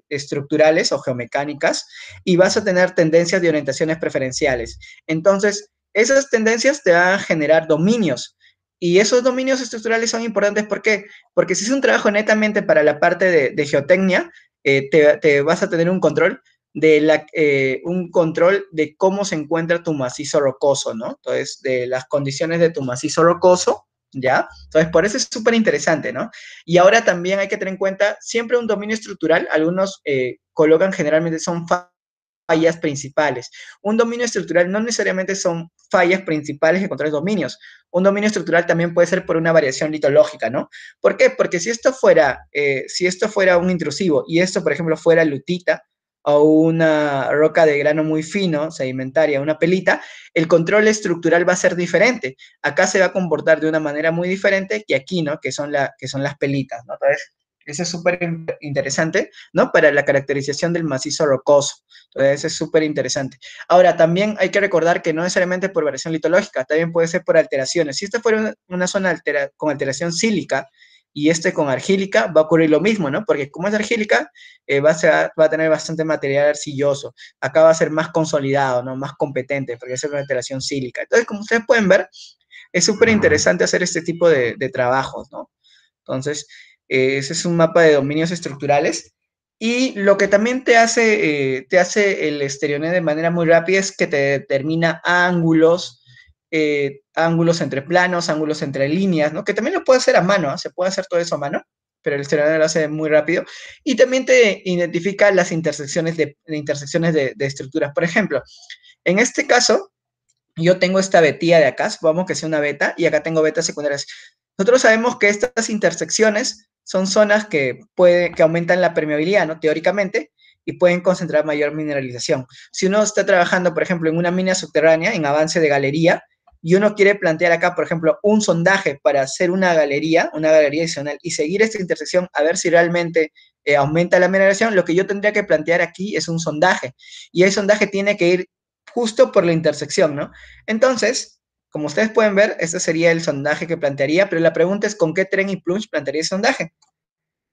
estructurales o geomecánicas y vas a tener tendencias de orientaciones preferenciales. Entonces, esas tendencias te van a generar dominios. Y esos dominios estructurales son importantes, ¿por qué? Porque si es un trabajo netamente para la parte de geotecnia, te vas a tener un control un control de cómo se encuentra tu macizo rocoso, ¿no? Entonces, de las condiciones de tu macizo rocoso, ¿ya? Entonces, por eso es súper interesante, ¿no? Y ahora también hay que tener en cuenta, siempre un dominio estructural, algunos colocan generalmente son fallas principales. Un dominio estructural no necesariamente son fallas principales que controlan dominios. Un dominio estructural también puede ser por una variación litológica, ¿no? ¿Por qué? Porque si esto fuera un intrusivo y esto, por ejemplo, fuera lutita o una roca de grano muy fino, sedimentaria, una pelita, el control estructural va a ser diferente. Acá se va a comportar de una manera muy diferente que aquí, ¿no? Que son las pelitas, ¿no? Entonces, Ese es súper interesante, ¿no? Para la caracterización del macizo rocoso. Entonces, ese es súper interesante. Ahora, también hay que recordar que no necesariamente por variación litológica, también puede ser por alteraciones. Si esta fuera una zona con alteración sílica y este con argílica, va a ocurrir lo mismo, ¿no? Porque como es argílica, va a tener bastante material arcilloso. Acá va a ser más consolidado, ¿no? Más competente, porque es una alteración sílica. Entonces, como ustedes pueden ver, es súper interesante hacer este tipo de trabajos, ¿no? Entonces, ese es un mapa de dominios estructurales. Y lo que también te hace el Sterionet de manera muy rápida es que te determina ángulos entre planos, ángulos entre líneas, ¿no? Que también lo puede hacer a mano, ¿eh? Se puede hacer todo eso a mano, pero el Sterionet lo hace muy rápido. Y también te identifica las intersecciones de estructuras. Por ejemplo, en este caso, yo tengo esta betía de acá, supongamos que sea una beta, y acá tengo betas secundarias. Nosotros sabemos que estas intersecciones son zonas que aumentan la permeabilidad, ¿no? Teóricamente, y pueden concentrar mayor mineralización. Si uno está trabajando, por ejemplo, en una mina subterránea, en avance de galería, y uno quiere plantear acá, por ejemplo, un sondaje para hacer una galería adicional, y seguir esta intersección a ver si realmente aumenta la mineralización, lo que yo tendría que plantear aquí es un sondaje. Y el sondaje tiene que ir justo por la intersección, ¿no? Entonces, como ustedes pueden ver, este sería el sondaje que plantearía, pero la pregunta es con qué tren y plunge plantearía el sondaje.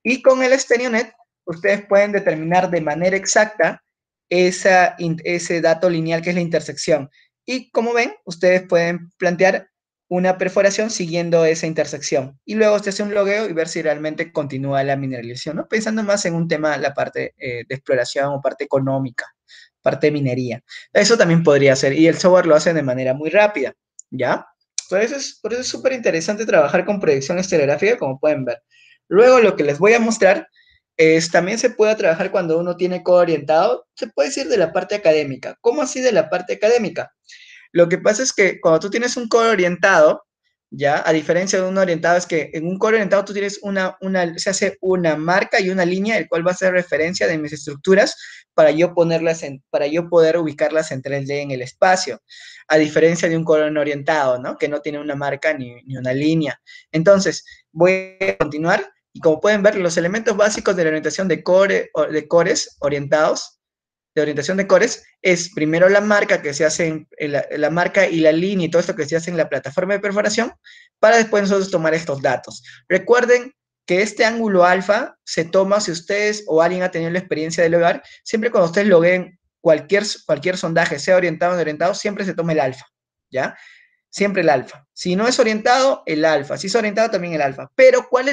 Y con el Sterionet, ustedes pueden determinar de manera exacta ese dato lineal que es la intersección. Y como ven, ustedes pueden plantear una perforación siguiendo esa intersección. Y luego se hace un logueo y ver si realmente continúa la mineralización, ¿no? Pensando más en un tema, la parte de exploración o parte económica, parte de minería. Eso también podría ser. Y el software lo hace de manera muy rápida, ¿ya? Por eso es súper interesante trabajar con proyección estereográfica, como pueden ver. Luego lo que les voy a mostrar es también se puede trabajar cuando uno tiene codo orientado, se puede decir de la parte académica. ¿Cómo así de la parte académica? Lo que pasa es que cuando tú tienes un codo orientado, ya, a diferencia de un orientado, es que en un codo orientado tú tienes se hace una marca y una línea, el cual va a ser referencia de mis estructuras para yo poder ubicarlas en 3D en el espacio, a diferencia de un codo no orientado, ¿no? Que no tiene una marca ni una línea. Entonces, voy a continuar y como pueden ver, los elementos básicos de la orientación de cores orientados de orientación de cores es primero la marca que se hace la marca y la línea y todo esto que se hace en la plataforma de perforación para después nosotros tomar estos datos. Recuerden que este ángulo alfa se toma si ustedes o alguien ha tenido la experiencia de logar, siempre cuando ustedes loguen cualquier sondaje, sea orientado o no orientado, siempre se toma el alfa, ¿ya? Siempre el alfa. Si no es orientado, el alfa. Si es orientado, también el alfa. Pero, ¿cuál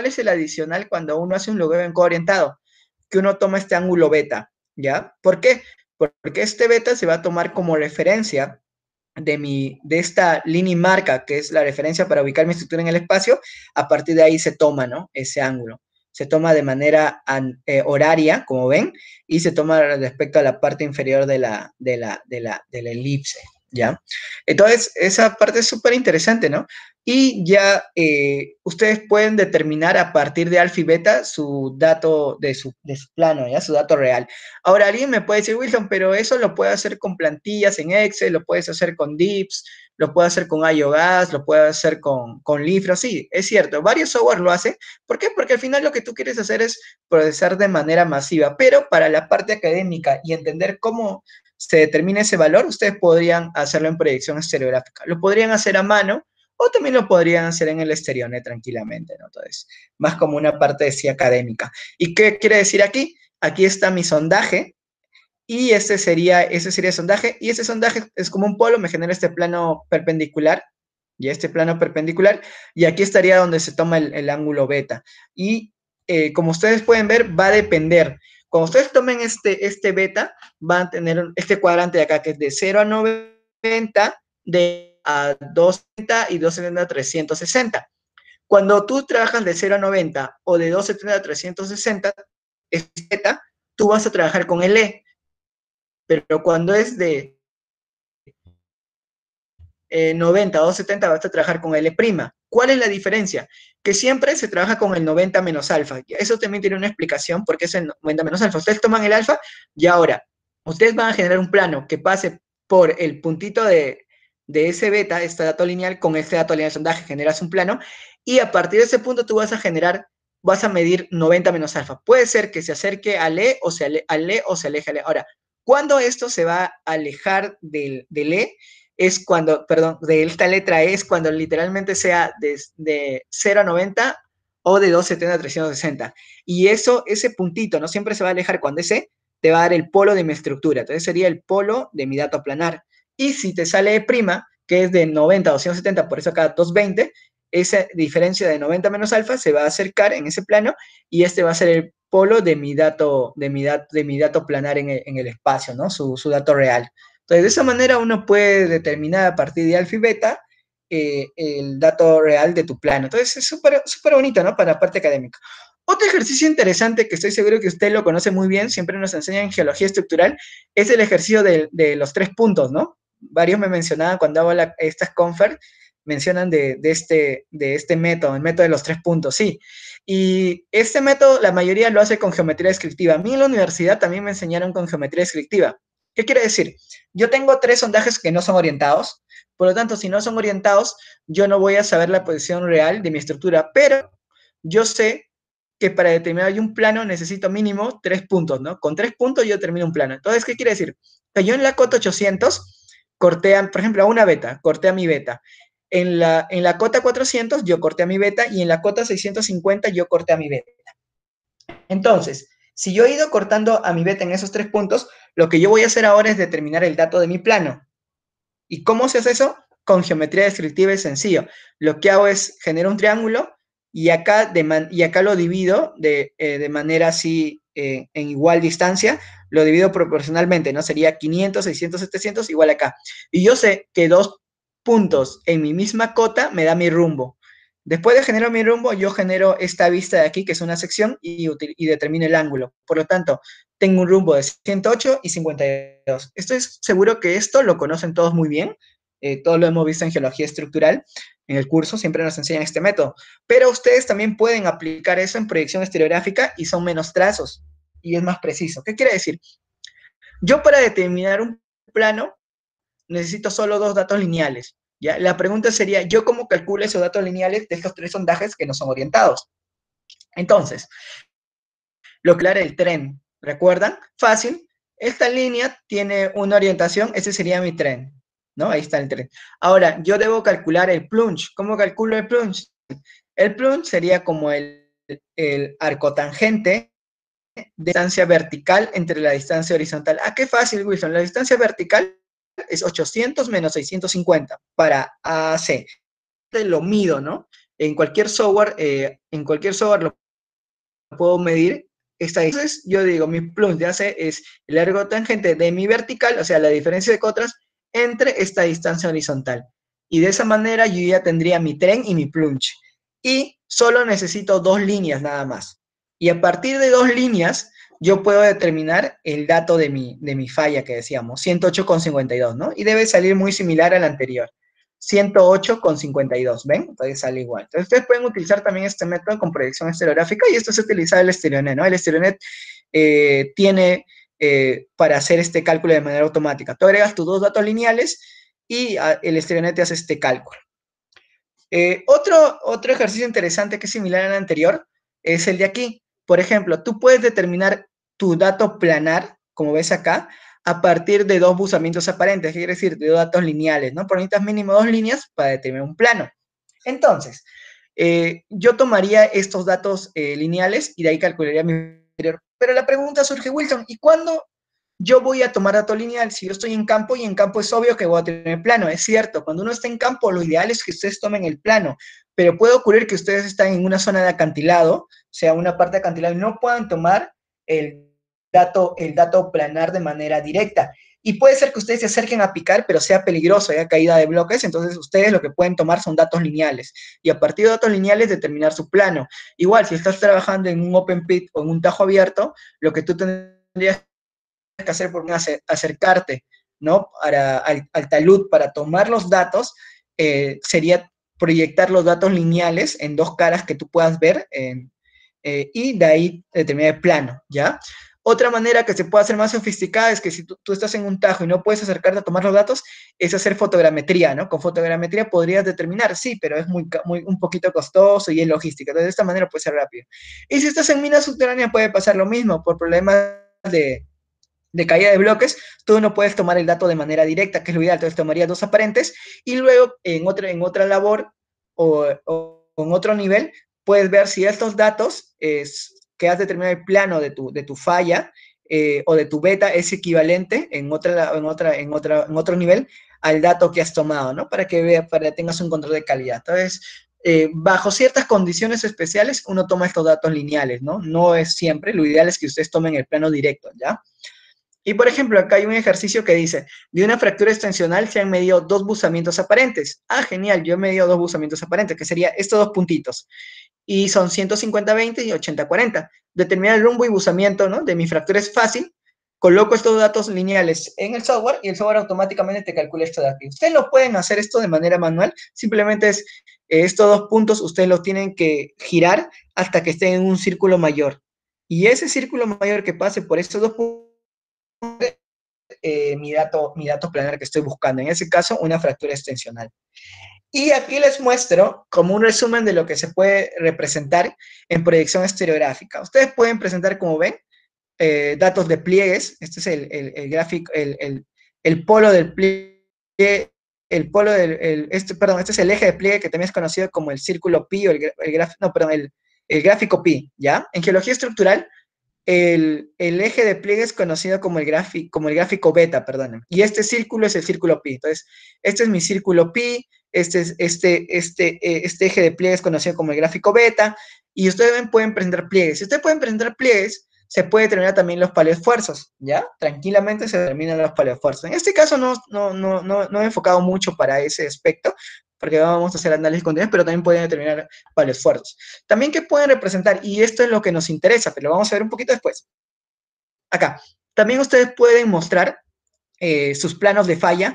es el adicional cuando uno hace un logueo en coorientado? Que uno toma este ángulo beta, ¿ya? ¿Por qué? Porque este beta se va a tomar como referencia de esta línea y marca, que es la referencia para ubicar mi estructura en el espacio. A partir de ahí se toma, ¿no? Ese ángulo. Se toma de manera horaria, como ven, y se toma respecto a la parte inferior de la elipse, ¿ya? Entonces, esa parte es súper interesante, ¿no? Y ya ustedes pueden determinar a partir de alfa y beta su dato de su plano, ¿ya? Su dato real. Ahora, alguien me puede decir, Wilson, pero eso lo puedes hacer con plantillas en Excel, lo puedes hacer con DIPS, lo puedes hacer con IOGAS, lo puedes hacer con Lifro. Sí, es cierto, varios software lo hacen. ¿Por qué? Porque al final lo que tú quieres hacer es procesar de manera masiva, pero para la parte académica y entender cómo se determina ese valor, ustedes podrían hacerlo en proyección estereográfica. Lo podrían hacer a mano o también lo podrían hacer en el Sterionet tranquilamente, ¿no? Entonces, más como una parte de sí académica. ¿Y qué quiere decir aquí? Aquí está mi sondaje y ese sería el sondaje y ese sondaje es como un polo, me genera este plano perpendicular y este plano perpendicular y aquí estaría donde se toma el ángulo beta. Y como ustedes pueden ver, va a depender. Cuando ustedes tomen este beta, van a tener este cuadrante de acá que es de 0 a 90, de a 270 y 270 a 360. Cuando tú trabajas de 0 a 90 o de 270 a 360, es beta, tú vas a trabajar con el E. Pero cuando es de 90 o 70 vas a trabajar con L'. ¿Cuál es la diferencia? Que siempre se trabaja con el 90 menos alfa. Eso también tiene una explicación porque es el 90 menos alfa. Ustedes toman el alfa y ahora ustedes van a generar un plano que pase por el puntito de ese beta, este dato lineal, con este dato lineal de sondaje, generas un plano y a partir de ese punto tú vas a generar vas a medir 90 menos alfa. Puede ser que se acerque al E o se aleje al E. Ahora, cuando esto se va a alejar del E, es cuando, perdón, de esta letra E, es cuando literalmente sea de 0 a 90 o de 270 a 360. Y eso, ese puntito, ¿no? Siempre se va a alejar cuando ese te va a dar el polo de mi estructura. Entonces sería el polo de mi dato planar. Y si te sale E', que es de 90 a 270, por eso acá 220, esa diferencia de 90 menos alfa se va a acercar en ese plano y este va a ser el polo de mi dato planar en el espacio, ¿no? Su dato real. Entonces, de esa manera uno puede determinar a partir de alfa y beta el dato real de tu plano. Entonces, es súper bonito, ¿no? Para la parte académica. Otro ejercicio interesante que estoy seguro que usted lo conoce muy bien, siempre nos enseñan en geología estructural, es el ejercicio de los 3 puntos, ¿no? Varios me mencionaban cuando hago estas confer, mencionan de este método, el método de los 3 puntos, sí. Y este método, la mayoría lo hace con geometría descriptiva. A mí en la universidad también me enseñaron con geometría descriptiva. ¿Qué quiere decir? Yo tengo 3 sondajes que no son orientados, por lo tanto, si no son orientados, yo no voy a saber la posición real de mi estructura, pero yo sé que para determinar un plano necesito mínimo 3 puntos, ¿no? Con 3 puntos yo termino un plano. Entonces, ¿qué quiere decir? Que yo en la cota 800 corté, por ejemplo, a una beta, corté a mi beta. En la cota 400 yo corté a mi beta y en la cota 650 yo corté a mi beta. Entonces, si yo he ido cortando a mi beta en esos 3 puntos, lo que yo voy a hacer ahora es determinar el dato de mi plano. ¿Y cómo se hace eso? Con geometría descriptiva es sencillo. Lo que hago es generar un triángulo y acá lo divido de manera así en igual distancia, lo divido proporcionalmente, ¿no? Sería 500, 600, 700 igual acá. Y yo sé que 2 puntos en mi misma cota me da mi rumbo. Después de generar mi rumbo, yo genero esta vista de aquí, que es una sección, y determino el ángulo. Por lo tanto, tengo un rumbo de 108 y 52. Estoy seguro que esto lo conocen todos muy bien. Todos lo hemos visto en geología estructural. En el curso siempre nos enseñan este método. Pero ustedes también pueden aplicar eso en proyección estereográfica y son menos trazos y es más preciso. ¿Qué quiere decir? Yo para determinar un plano necesito solo 2 datos lineales. ¿Ya? La pregunta sería, ¿yo cómo calculo esos datos lineales de estos 3 sondajes que no son orientados? Entonces, lo claro el tren, ¿recuerdan? Fácil, esta línea tiene una orientación, ese sería mi tren, ¿no? Ahí está el tren. Ahora, yo debo calcular el plunge. ¿Cómo calculo el plunge? El plunge sería como el arco tangente de distancia vertical entre la distancia horizontal. Ah, qué fácil, Wilson. La distancia vertical es 800 menos 650 para AC. Lo mido, ¿no? En cualquier software lo puedo medir. Entonces, yo digo, mi plunge de AC es el largo tangente de mi vertical, o sea, la diferencia de cotas, entre esta distancia horizontal. Y de esa manera yo ya tendría mi tren y mi plunge. Y solo necesito 2 líneas nada más. Y a partir de 2 líneas, yo puedo determinar el dato de mi falla que decíamos, 108,52, ¿no? Y debe salir muy similar al anterior. 108,52, ¿ven? Entonces sale igual. Entonces ustedes pueden utilizar también este método con proyección estereográfica y esto se utiliza el Sterionet, ¿no? El Sterionet tiene para hacer este cálculo de manera automática. Tú agregas tus 2 datos lineales y el Sterionet te hace este cálculo. Otro ejercicio interesante que es similar al anterior es el de aquí. Por ejemplo, tú puedes determinar tu dato planar, como ves acá, a partir de 2 buzamientos aparentes, ¿qué quiere decir? De 2 datos lineales, ¿no? Por necesitas mínimo 2 líneas para determinar un plano. Entonces, yo tomaría estos datos lineales y de ahí calcularía mi interior. Pero la pregunta surge, Wilson, ¿y cuándo yo voy a tomar dato lineal? Si yo estoy en campo y en campo es obvio que voy a tener plano, es cierto, cuando uno está en campo lo ideal es que ustedes tomen el plano, pero puede ocurrir que ustedes están en una zona de acantilado, o sea, una parte de acantilado y no puedan tomar el dato planar de manera directa. Y puede ser que ustedes se acerquen a picar, pero sea peligroso, haya caída de bloques, entonces ustedes lo que pueden tomar son datos lineales. Y a partir de datos lineales determinar su plano. Igual, si estás trabajando en un open pit o en un tajo abierto, lo que tú tendrías que hacer por acercarte, ¿no? Al talud para tomar los datos, sería proyectar los datos lineales en 2 caras que tú puedas ver y de ahí determinar el plano, ¿ya? Otra manera que se puede hacer más sofisticada es que si tú estás en un tajo y no puedes acercarte a tomar los datos, es hacer fotogrametría, ¿no? Con fotogrametría podrías determinar, sí, pero es un poquito costoso y es logística. Entonces, de esta manera puede ser rápido. Y si estás en minas subterráneas, puede pasar lo mismo, por problemas de caída de bloques, tú no puedes tomar el dato de manera directa, que es lo ideal. Entonces, tomarías dos aparentes y luego en otra labor o en otro nivel, puedes ver si estos datos que has determinado el plano de tu falla o de tu beta es equivalente en otro nivel al dato que has tomado, ¿no? Para que tengas un control de calidad. Entonces, bajo ciertas condiciones especiales, uno toma estos datos lineales, ¿no? No es siempre, lo ideal es que ustedes tomen el plano directo, ¿ya? Y por ejemplo, acá hay un ejercicio que dice, de una fractura extensional se han medido dos buzamientos aparentes. Ah, genial, yo he medido dos buzamientos aparentes, que sería estos dos puntitos. Y son 150-20 y 80-40. Determinar el rumbo y buzamiento, ¿no?, de mi fractura es fácil. Coloco estos datos lineales en el software y el software automáticamente te calcula esto de aquí. Ustedes lo pueden hacer esto de manera manual. Simplemente es estos dos puntos, ustedes los tienen que girar hasta que estén en un círculo mayor. Y ese círculo mayor que pase por estos dos puntos, mi dato planar que estoy buscando. En ese caso, una fractura extensional. Y aquí les muestro como un resumen de lo que se puede representar en proyección estereográfica. Ustedes pueden presentar, como ven, datos de pliegues. Este es el gráfico, el polo del pliegue, el polo perdón, este es el eje de pliegue que también es conocido como el círculo pi o el gráfico pi, ¿ya? En geología estructural, el eje de pliegue es conocido como el gráfico beta, perdón, y este círculo es el círculo pi. Entonces, este es mi círculo pi, este eje de pliegue es conocido como el gráfico beta, y ustedes pueden presentar pliegues. Si ustedes pueden presentar pliegues, se puede determinar también los paleoesfuerzos, ¿ya? Tranquilamente se determinan los paleoesfuerzos. En este caso no he enfocado mucho para ese aspecto, porque vamos a hacer análisis continuo, pero también pueden determinar paleoesfuerzos. También, ¿qué pueden representar? Y esto es lo que nos interesa, pero lo vamos a ver un poquito después. Acá. También ustedes pueden mostrar sus planos de falla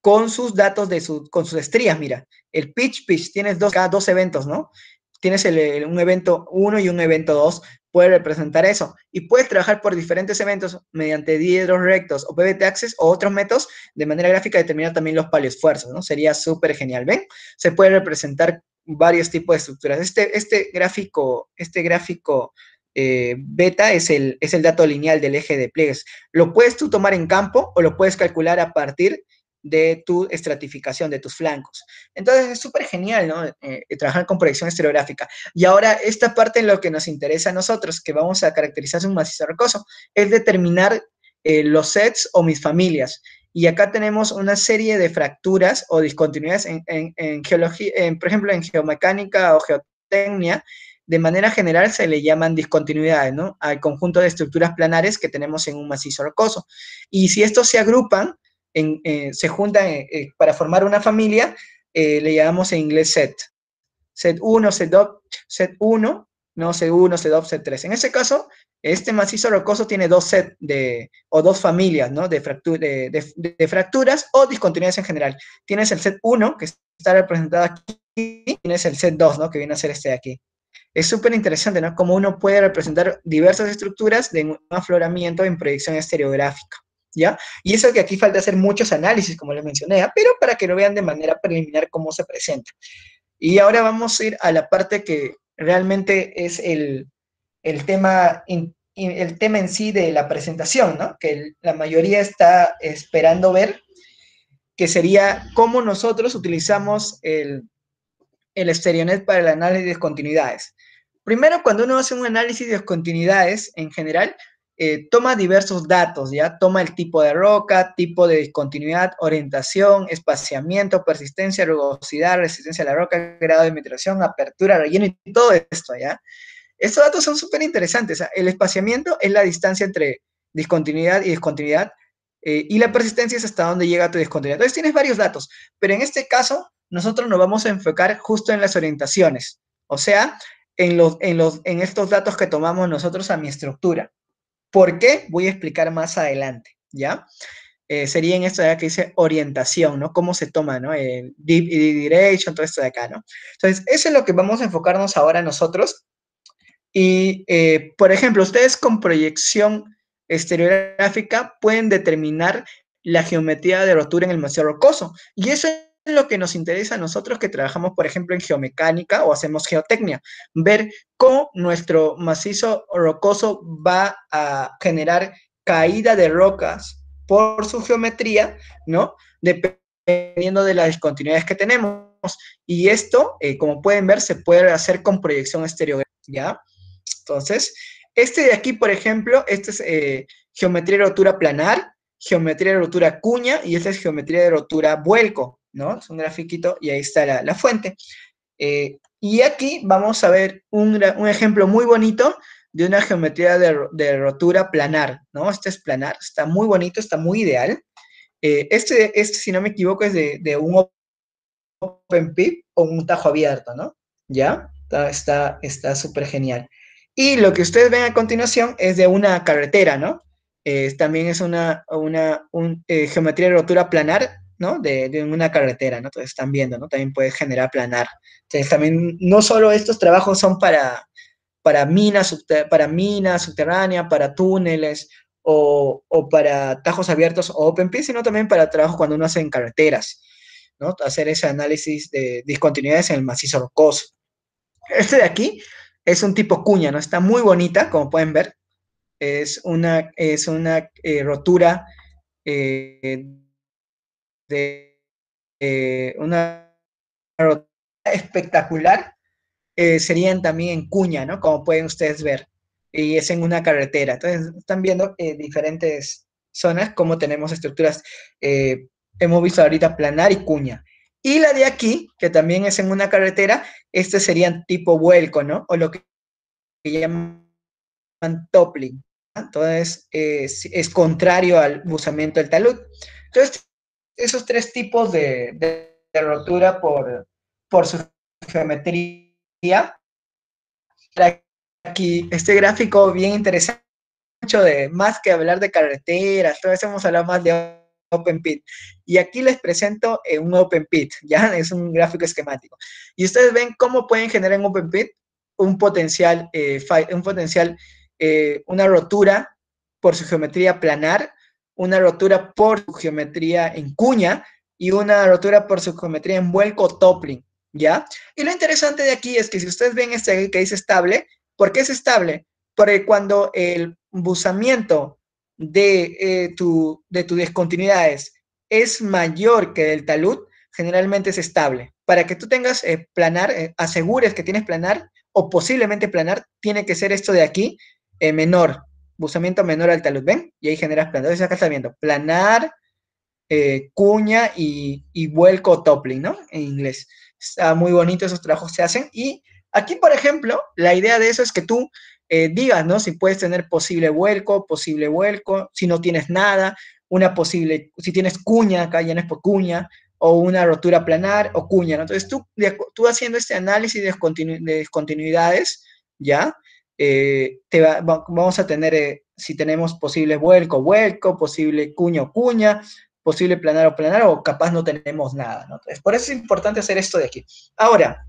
con sus datos con sus estrías. Mira, el pitch, tienes cada dos eventos, ¿no? Tienes un evento 1 y un evento 2, puede representar eso. Y puedes trabajar por diferentes eventos mediante diedros rectos o PVT Access o otros métodos de manera gráfica determinar también los paleoesfuerzos, ¿no? Sería súper genial. ¿Ven? Se puede representar varios tipos de estructuras. Este gráfico beta es el dato lineal del eje de pliegues. Lo puedes tú tomar en campo o lo puedes calcular a partir de tu estratificación, de tus flancos. Entonces es súper genial, ¿no? Trabajar con proyección estereográfica. Y ahora esta parte en lo que nos interesa a nosotros, que vamos a caracterizar un macizo rocoso, es determinar los sets o mis familias. Y acá tenemos una serie de fracturas o discontinuidades en geología, por ejemplo, en geomecánica o geotecnia. De manera general se le llaman discontinuidades, ¿no?, al conjunto de estructuras planares que tenemos en un macizo rocoso. Y si estos se agrupan, se juntan para formar una familia, le llamamos en inglés set. Set 1, set 2, set 1, no, set 1, set 2, set 3. En este caso, este macizo rocoso tiene dos sets o dos familias, ¿no?, de fracturas o discontinuidades en general. Tienes el set 1, que está representado aquí, y tienes el set 2, ¿no?, que viene a ser este de aquí. Es súper interesante, ¿no?, cómo uno puede representar diversas estructuras de un afloramiento en proyección estereográfica, ¿ya? Y eso que aquí falta hacer muchos análisis, como les mencioné, pero para que lo vean de manera preliminar cómo se presenta. Y ahora vamos a ir a la parte que realmente es el tema en sí de la presentación, ¿no?, que la mayoría está esperando ver, que sería cómo nosotros utilizamos el StereoNet para el análisis de discontinuidades. Primero, cuando uno hace un análisis de discontinuidades en general, toma diversos datos, ¿ya? Toma el tipo de roca, tipo de discontinuidad, orientación, espaciamiento, persistencia, rugosidad, resistencia a la roca, grado de metración, apertura, relleno y todo esto, ¿ya? Estos datos son súper interesantes. El espaciamiento es la distancia entre discontinuidad y discontinuidad, y la persistencia es hasta dónde llega tu discontinuidad. Entonces tienes varios datos, pero en este caso nosotros nos vamos a enfocar justo en las orientaciones, o sea, en estos datos que tomamos nosotros a mi estructura. ¿Por qué? Voy a explicar más adelante, ¿ya? Sería en esto de acá que dice orientación, ¿no? Cómo se toma, ¿no? El deep y direction, todo esto de acá, ¿no? Entonces, eso es lo que vamos a enfocarnos ahora nosotros. Y, por ejemplo, ustedes con proyección estereográfica pueden determinar la geometría de rotura en el macizo rocoso. Y eso es lo que nos interesa a nosotros que trabajamos, por ejemplo, en geomecánica o hacemos geotecnia, ver cómo nuestro macizo rocoso va a generar caída de rocas por su geometría, ¿no? Dependiendo de las discontinuidades que tenemos. Y esto, como pueden ver, se puede hacer con proyección estereográfica, ¿ya? Entonces, este de aquí, por ejemplo, este es geometría de rotura planar, geometría de rotura cuña, y esta es geometría de rotura vuelco, ¿no? Es un grafiquito y ahí está la fuente. Y aquí vamos a ver un ejemplo muy bonito de una geometría de rotura planar, ¿no? Este es planar, está muy bonito, está muy ideal. Este, si no me equivoco, es de un open pit o un tajo abierto, ¿no? ¿Ya? Está súper genial. Y lo que ustedes ven a continuación es de una carretera, ¿no? También es una geometría de rotura planar, ¿no? De una carretera, ¿no? Entonces están viendo, ¿no? También puede generar planar. Entonces también, no solo estos trabajos son para minas subterráneas, para túneles o para tajos abiertos o open pit, sino también para trabajo cuando uno hace en carreteras, ¿no? Hacer ese análisis de discontinuidades en el macizo rocoso. Este de aquí es un tipo cuña, ¿no? Está muy bonita, como pueden ver. Es una rotura eh, de una rotura espectacular. Serían también en cuña, ¿no? Como pueden ustedes ver. Y es en una carretera. Entonces, están viendo diferentes zonas, como tenemos estructuras, hemos visto ahorita planar y cuña. Y la de aquí, que también es en una carretera, este serían tipo vuelco, ¿no? O lo que llaman toppling. ¿No? Entonces, es contrario al buzamiento del talud. Entonces, esos tres tipos de rotura por su geometría. Aquí, este gráfico bien interesante, mucho de más que hablar de carreteras, todo eso hemos hablado más de Open Pit. Y aquí les presento un Open Pit, ¿ya? Es un gráfico esquemático. Y ustedes ven cómo pueden generar en Open Pit un potencial, una rotura por su geometría planar, una rotura por su geometría en cuña y una rotura por su geometría en vuelco toppling, ¿ya? Y lo interesante de aquí es que si ustedes ven este que dice estable, ¿por qué es estable? Porque cuando el buzamiento de tus discontinuidades es mayor que del talud, generalmente es estable. Para que tú tengas planar, asegures que tienes planar o posiblemente planar, tiene que ser esto de aquí menor, buzamiento menor al talud, ¿ven? Y ahí generas planar. Entonces acá está viendo planar, cuña y vuelco toppling, ¿no? En inglés. Está muy bonito, esos trabajos se hacen. Y aquí, por ejemplo, la idea de eso es que tú digas, ¿no? Si puedes tener posible vuelco, si no tienes nada, si tienes cuña, acá ya no es por cuña, o una rotura planar o cuña, ¿no? Entonces tú haciendo este análisis de discontinuidades, ¿ya? Vamos a tener, si tenemos posible vuelco, posible cuña o cuña, posible planar o capaz no tenemos nada, ¿no? Entonces, por eso es importante hacer esto de aquí. Ahora,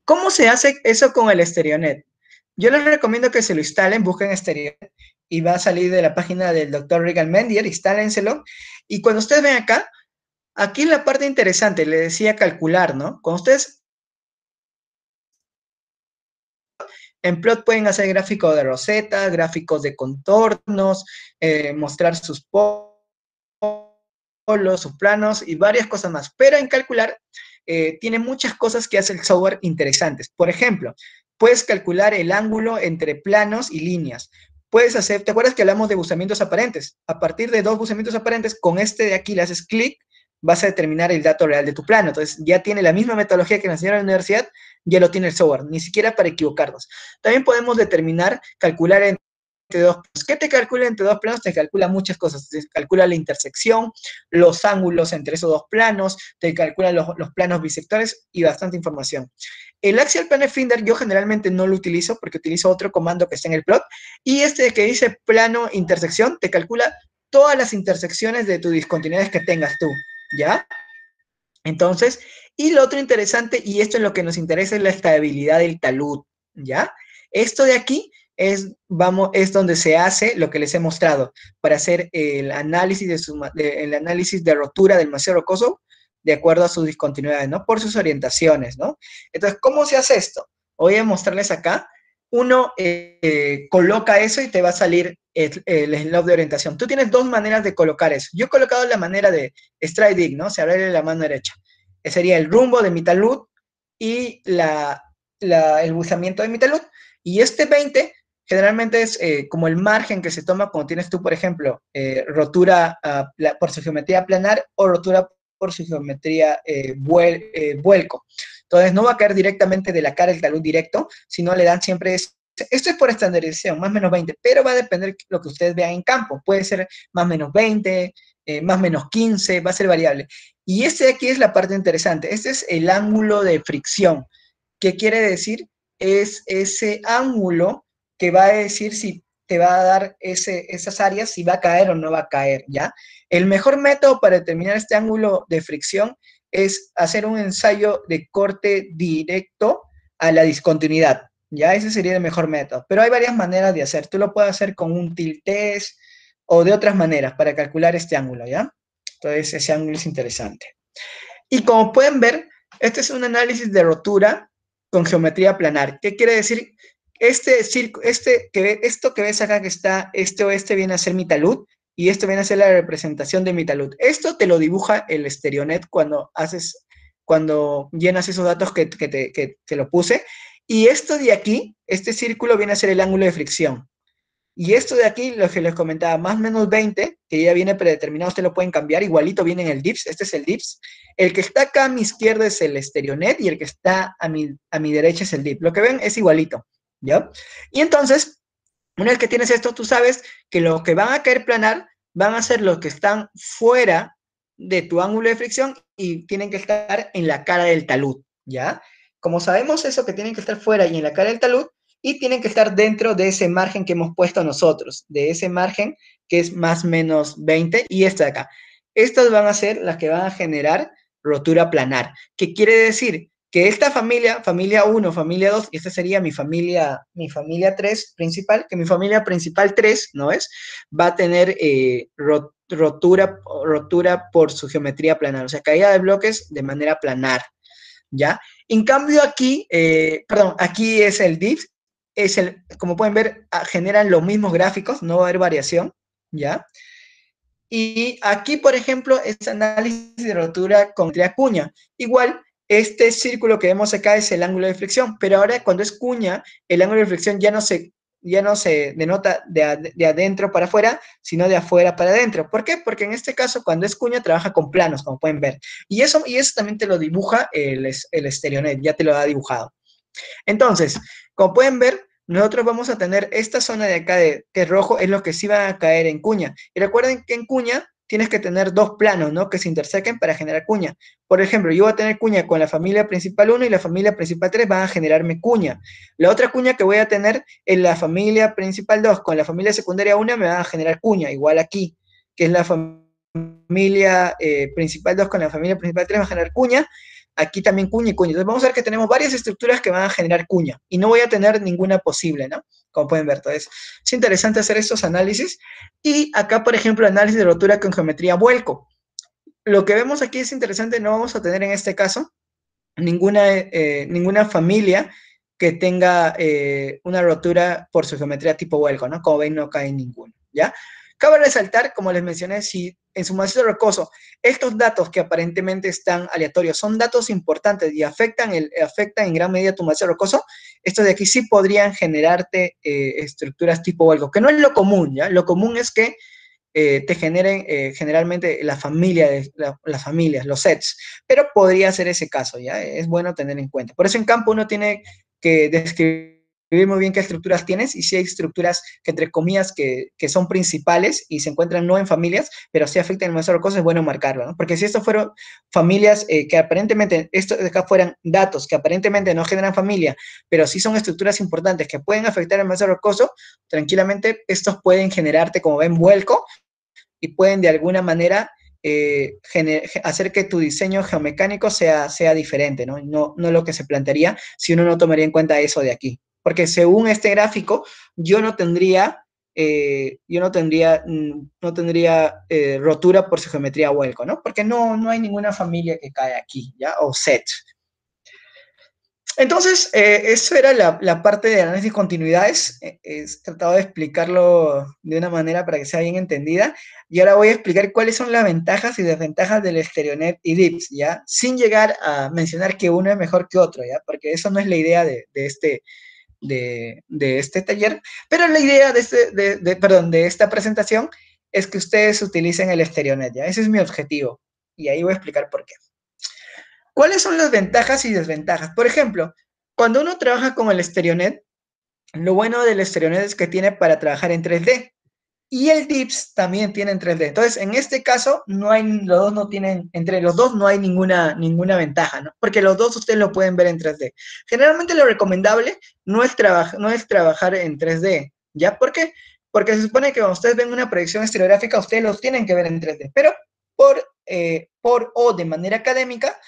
¿cómo se hace eso con el StereoNet? Yo les recomiendo que se lo instalen, busquen StereoNet y va a salir de la página del doctor Regan Mendier, instálenselo. Y cuando ustedes ven acá, aquí es la parte interesante, le decía calcular, ¿no? Cuando ustedes en Plot pueden hacer gráficos de roseta, gráficos de contornos, mostrar sus polos, sus planos y varias cosas más. Pero en calcular tiene muchas cosas que hace el software interesantes. Por ejemplo, puedes calcular el ángulo entre planos y líneas. Puedes hacer, ¿te acuerdas que hablamos de buzamientos aparentes? A partir de dos buzamientos aparentes, con este de aquí le haces clic, vas a determinar el dato real de tu plano. Entonces, ya tiene la misma metodología que nos enseñaron en la universidad, ya lo tiene el software, ni siquiera para equivocarnos. También podemos determinar, calcular entre dos planos. ¿Qué te calcula entre dos planos? Te calcula muchas cosas. Te calcula la intersección, los ángulos entre esos dos planos, te calcula los planos bisectores y bastante información. El Axial Planar Finder yo generalmente no lo utilizo porque utilizo otro comando que está en el plot, y este que dice plano intersección te calcula todas las intersecciones de tus discontinuidades que tengas tú, ¿ya? Entonces, y lo otro interesante, y esto es lo que nos interesa, es la estabilidad del talud, ¿ya? Esto de aquí es donde se hace lo que les he mostrado, para hacer el análisis el análisis de rotura del macizo rocoso de acuerdo a sus discontinuidades, ¿no? Por sus orientaciones, ¿no? Entonces, ¿cómo se hace esto? Voy a mostrarles acá. Uno coloca eso y te va a salir el slope de orientación. Tú tienes dos maneras de colocar eso. Yo he colocado la manera de strike dig, ¿no? Se abre la mano derecha. Sería el rumbo de mi talud y el buzamiento de mi talud. Y este 20 generalmente es como el margen que se toma cuando tienes tú, por ejemplo, rotura por su geometría planar o rotura por su geometría vuelco. Entonces no va a caer directamente de la cara el talud directo, sino le dan siempre esto es por estandarización, más o menos 20, pero va a depender de lo que ustedes vean en campo. Puede ser más o menos 20, más o menos 15, va a ser variable. Y este de aquí es la parte interesante. Este es el ángulo de fricción. ¿Qué quiere decir? Es ese ángulo que va a decir si te va a dar esas áreas, si va a caer o no va a caer, ¿ya? El mejor método para determinar este ángulo de fricción es hacer un ensayo de corte directo a la discontinuidad, ¿ya? Ese sería el mejor método. Pero hay varias maneras de hacer. Tú lo puedes hacer con un tilt test o de otras maneras para calcular este ángulo, ¿ya? Entonces, ese ángulo es interesante. Y como pueden ver, este es un análisis de rotura con geometría planar. ¿Qué quiere decir? Esto que ves acá que está este oeste viene a ser mi talud y esto viene a ser la representación de mi talud. Esto te lo dibuja el Stereonet cuando llenas esos datos que te lo puse. Y esto de aquí, este círculo viene a ser el ángulo de fricción. Y esto de aquí, lo que les comentaba, más o menos 20, que ya viene predeterminado, ustedes lo pueden cambiar, igualito viene en el DIPS, este es el DIPS. El que está acá a mi izquierda es el Stereonet y el que está a mi derecha es el DIP. Lo que ven es igualito, ¿ya? Y entonces, una vez que tienes esto, tú sabes que los que van a caer planar van a ser los que están fuera de tu ángulo de fricción y tienen que estar en la cara del talud, ¿ya? Como sabemos eso, que tienen que estar fuera y en la cara del talud, y tienen que estar dentro de ese margen que hemos puesto nosotros, de ese margen que es más o menos 20 y esta de acá. Estas van a ser las que van a generar rotura planar. ¿Qué quiere decir? Que esta familia 1, familia 2, y esta sería mi familia 3 principal, que mi familia principal 3, ¿no es? Va a tener rotura por su geometría planar, o sea, caída de bloques de manera planar, ¿ya? En cambio aquí, aquí es el DIF, como pueden ver, generan los mismos gráficos, no va a haber variación, ¿ya? Y aquí, por ejemplo, es análisis de rotura con cuña. Igual, este círculo que vemos acá es el ángulo de fricción, pero ahora cuando es cuña, el ángulo de fricción ya no se denota de adentro para afuera, sino de afuera para adentro. ¿Por qué? Porque en este caso, cuando es cuña, trabaja con planos, como pueden ver. Y eso también te lo dibuja el Stereonet, ya te lo ha dibujado. Entonces, como pueden ver, nosotros vamos a tener esta zona de acá que es rojo, es lo que sí va a caer en cuña. Y recuerden que en cuña tienes que tener dos planos, ¿no? Que se intersequen para generar cuña. Por ejemplo, yo voy a tener cuña con la familia principal 1 y la familia principal 3 van a generarme cuña. La otra cuña que voy a tener en la familia principal 2 con la familia secundaria 1 me van a generar cuña, igual aquí, que es la familia principal 2 con la familia principal 3 va a generar cuña. Aquí también cuña y cuña. Entonces vamos a ver que tenemos varias estructuras que van a generar cuña y no voy a tener ninguna posible, ¿no? Como pueden ver. Entonces, es interesante hacer estos análisis. Y acá, por ejemplo, análisis de rotura con geometría vuelco. Lo que vemos aquí es interesante, no vamos a tener en este caso ninguna familia que tenga una rotura por su geometría tipo vuelco, ¿no? Como ven, no cae ninguna, ¿ya? Cabe resaltar, como les mencioné, si en su macizo rocoso estos datos que aparentemente están aleatorios son datos importantes y afectan en gran medida tu macizo rocoso, estos de aquí sí podrían generarte estructuras tipo vuelco, que no es lo común, ¿ya? Lo común es que te generen generalmente las familias, los sets, pero podría ser ese caso, ¿ya? Es bueno tener en cuenta. Por eso en campo uno tiene que describir muy bien qué estructuras tienes y si hay estructuras que entre comillas que son principales y se encuentran no en familias, pero sí afectan el macizo rocoso, es bueno marcarlo, ¿no? Porque si esto fueron familias que aparentemente, estos de acá fueran datos que aparentemente no generan familia, pero sí son estructuras importantes que pueden afectar el macizo rocoso, tranquilamente estos pueden generarte, como ven, vuelco, y pueden de alguna manera hacer que tu diseño geomecánico sea diferente, ¿no? No lo que se plantearía si uno no tomaría en cuenta eso de aquí. Porque según este gráfico, yo no tendría, rotura por su geometría vuelco, ¿no? Porque no hay ninguna familia que cae aquí, ¿ya? O set. Entonces, eso era la parte de análisis de continuidades. He tratado de explicarlo de una manera para que sea bien entendida. Y ahora voy a explicar cuáles son las ventajas y desventajas del Estereonet y DIPS, ¿ya? Sin llegar a mencionar que uno es mejor que otro, ¿ya? Porque eso no es la idea de este taller. Pero la idea de esta presentación es que ustedes utilicen el Estereonet, ¿ya? Ese es mi objetivo. Y ahí voy a explicar por qué. ¿Cuáles son las ventajas y desventajas? Por ejemplo, cuando uno trabaja con el Estereonet, lo bueno del Estereonet es que tiene para trabajar en 3D. Y el DIPS también tiene en 3D. Entonces, en este caso, los dos no tienen, entre los dos no hay ninguna ventaja, ¿no? Porque los dos ustedes lo pueden ver en 3D. Generalmente lo recomendable no es trabajar en 3D. ¿Ya? ¿Por qué? Porque se supone que cuando ustedes ven una proyección estereográfica, ustedes los tienen que ver en 3D. Pero de manera académica,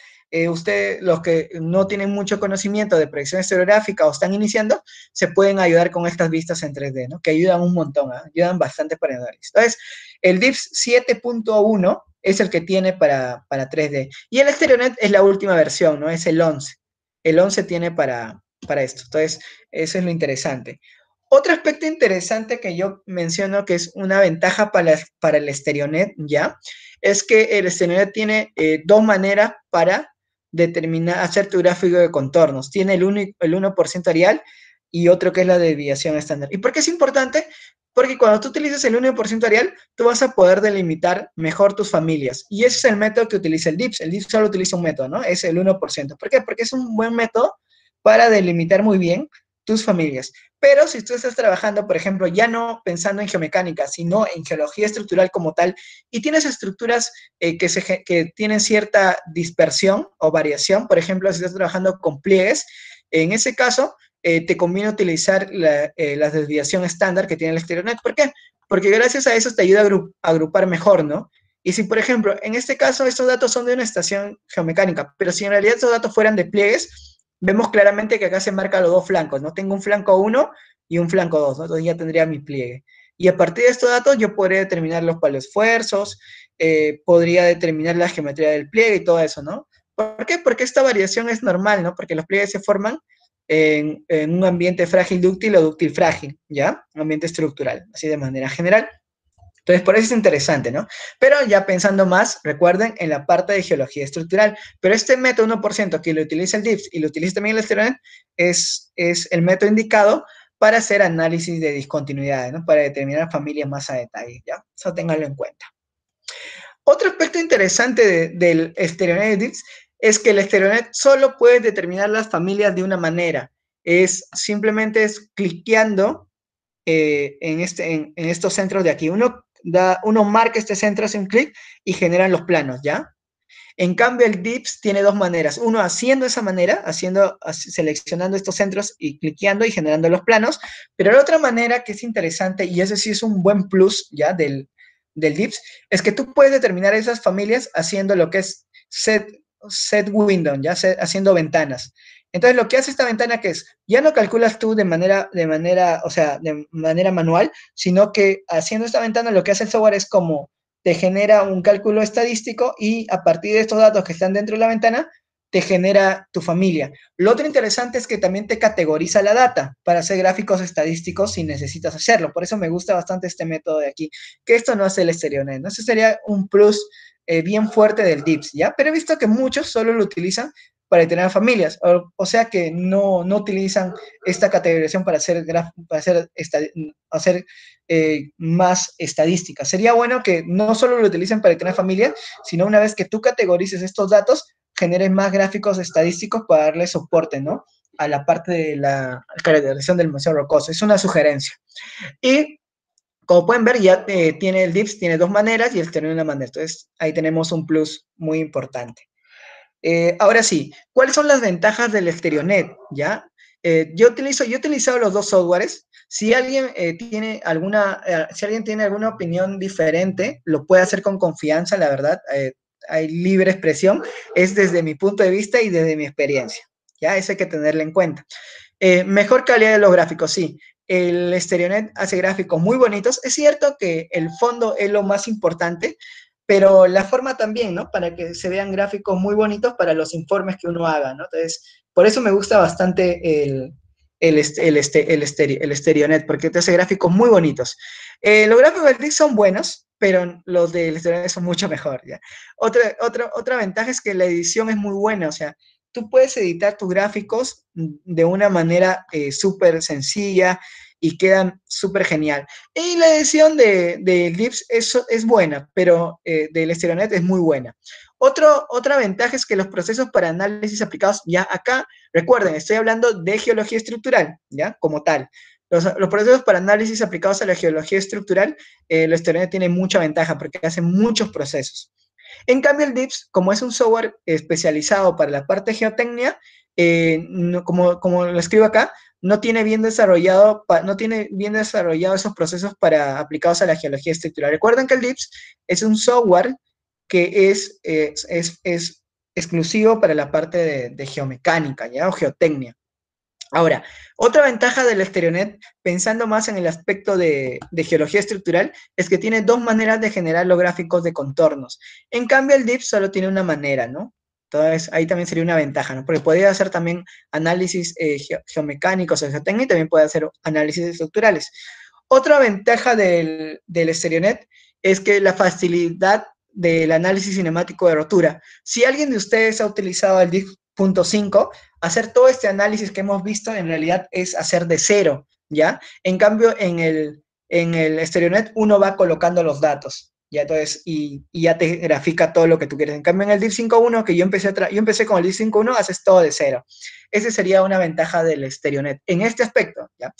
ustedes, los que no tienen mucho conocimiento de proyección estereográfica o están iniciando, se pueden ayudar con estas vistas en 3D, ¿no? Que ayudan un montón, ¿eh? Ayudan bastante para el análisis. Entonces, el DIPS 7.1 es el que tiene para 3D. Y el Estereonet es la última versión, ¿no? Es el 11. El 11 tiene para esto. Entonces, eso es lo interesante. Otro aspecto interesante que yo menciono que es una ventaja para el Estereonet, ¿ya? Es que el Estereonet tiene dos maneras para determinar, hacer tu gráfico de contornos. Tiene el 1% Arial y otro que es la desviación estándar. ¿Y por qué es importante? Porque cuando tú utilizas el 1% Arial, tú vas a poder delimitar mejor tus familias. Y ese es el método que utiliza el DIPS. El DIPS solo utiliza un método, ¿no? Es el 1%. ¿Por qué? Porque es un buen método para delimitar muy bien tus familias. Pero si tú estás trabajando, por ejemplo, ya no pensando en geomecánica, sino en geología estructural como tal, y tienes estructuras que tienen cierta dispersión o variación, por ejemplo, si estás trabajando con pliegues, en ese caso, te conviene utilizar la desviación estándar que tiene el Estereonet. ¿Por qué? Porque gracias a eso te ayuda a agrupar mejor, ¿no? Y si, por ejemplo, en este caso, estos datos son de una estación geomecánica, pero si en realidad estos datos fueran de pliegues, vemos claramente que acá se marcan los dos flancos, ¿no? Tengo un flanco 1 y un flanco 2, ¿no? Entonces ya tendría mi pliegue. Y a partir de estos datos yo podría determinar los paleoesfuerzos, podría determinar la geometría del pliegue y todo eso, ¿no? ¿Por qué? Porque esta variación es normal, ¿no? Porque los pliegues se forman en un ambiente frágil dúctil o dúctil frágil, ¿ya? Un ambiente estructural, así de manera general. Entonces, por eso es interesante, ¿no? Pero ya pensando más, recuerden, en la parte de geología estructural. Pero este método 1% que lo utiliza el DIPS y lo utiliza también el Estereonet es el método indicado para hacer análisis de discontinuidades, ¿no? Para determinar familias más a detalle, ¿ya? Eso ténganlo en cuenta. Otro aspecto interesante del Estereonet y DIPS es que el Estereonet solo puede determinar las familias de una manera. Simplemente es cliqueando en estos centros de aquí. Uno marca este centro, hace un clic y generan los planos, ¿ya? En cambio, el DIPS tiene dos maneras. Uno haciendo esa manera, seleccionando estos centros y cliqueando y generando los planos. Pero la otra manera que es interesante, y ese sí es un buen plus ya del DIPS, es que tú puedes determinar esas familias haciendo lo que es set window, ya haciendo ventanas. Entonces, lo que hace esta ventana que es, ya no calculas tú de manera manual, sino que haciendo esta ventana lo que hace el software es como te genera un cálculo estadístico y a partir de estos datos que están dentro de la ventana, te genera tu familia. Lo otro interesante es que también te categoriza la data para hacer gráficos estadísticos si necesitas hacerlo. Por eso me gusta bastante este método de aquí, que esto no hace el Estereonet, ¿no? Ese sería un plus bien fuerte del DIPS, ¿ya? Pero he visto que muchos solo lo utilizan para tener familias, o sea que no utilizan esta categorización para hacer más estadísticas. Sería bueno que no solo lo utilicen para tener familias, sino una vez que tú categorices estos datos, generes más gráficos estadísticos para darle soporte, ¿no? A la parte de la caracterización del museo rocoso. Es una sugerencia. Y como pueden ver, ya tiene el DIPS, tiene dos maneras y el tiene una manera. Entonces, ahí tenemos un plus muy importante. Ahora sí, ¿cuáles son las ventajas del Estereonet? ¿Ya? Yo he utilizado los dos softwares. Si alguien tiene alguna opinión diferente, lo puede hacer con confianza, la verdad. Hay libre expresión. Es desde mi punto de vista y desde mi experiencia. ¿Ya? Eso hay que tenerlo en cuenta. Mejor calidad de los gráficos, sí. El StereoNet hace gráficos muy bonitos. Es cierto que el fondo es lo más importante, pero la forma también, ¿no? Para que se vean gráficos muy bonitos para los informes que uno haga, ¿no? Entonces, por eso me gusta bastante el StereoNet, porque te hace gráficos muy bonitos. Los gráficos del TIC son buenos, pero los del StereoNet son mucho mejor, ¿ya? Otra ventaja es que la edición es muy buena, o sea, tú puedes editar tus gráficos de una manera súper sencilla y quedan súper genial. Y la edición de GIPS es buena, pero del StereoNet es muy buena. Otra ventaja es que los procesos para análisis aplicados, ya acá, recuerden, estoy hablando de geología estructural, ya, como tal. Los procesos para análisis aplicados a la geología estructural, el StereoNet tiene mucha ventaja porque hace muchos procesos. En cambio, el DIPS, como es un software especializado para la parte de geotecnia, como lo escribo acá, no tiene bien desarrollado esos procesos para aplicados a la geología estructural. Recuerden que el DIPS es un software que es exclusivo para la parte de geomecánica, ¿ya? O geotecnia. Ahora, otra ventaja del StereoNet, pensando más en el aspecto de geología estructural, es que tiene dos maneras de generar los gráficos de contornos. En cambio, el DIPS solo tiene una manera, ¿no? Entonces, ahí también sería una ventaja, ¿no? Porque podría hacer también análisis geomecánicos o geotécnicos y también puede hacer análisis estructurales. Otra ventaja del StereoNet es que la facilidad del análisis cinemático de rotura. Si alguien de ustedes ha utilizado el DIP.5, hacer todo este análisis que hemos visto en realidad es hacer de cero, ¿ya? En cambio, en el StereoNet uno va colocando los datos, ¿ya? Entonces, y ya te grafica todo lo que tú quieres. En cambio, en el DIP 5.1, que yo empecé con el DIP 5.1, haces todo de cero. Esa sería una ventaja del StereoNet en este aspecto, ¿ya?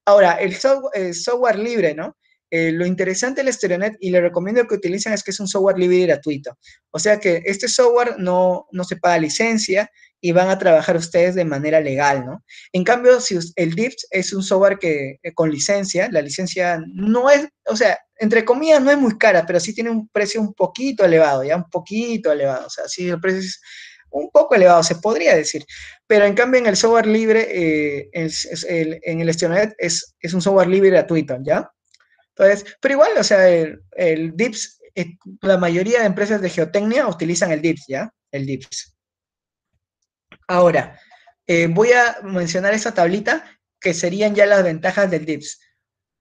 Ahora, el software libre, ¿no? Lo interesante del StereoNet, y le recomiendo que utilicen, es que es un software libre y gratuito. O sea que este software no se paga licencia y van a trabajar ustedes de manera legal, ¿no? En cambio, si el DIPS es un software que con licencia, la licencia no es, o sea, entre comillas no es muy cara, pero sí tiene un precio un poquito elevado, ya un poquito elevado. O sea, sí, el precio es un poco elevado, se podría decir. Pero en cambio, en el software libre, en el StereoNet es un software libre gratuito, ¿ya? Entonces, pero igual, o sea, el DIPS, la mayoría de empresas de geotecnia utilizan el DIPS, ¿ya? El DIPS. Ahora, voy a mencionar esa tablita que serían ya las ventajas del DIPS.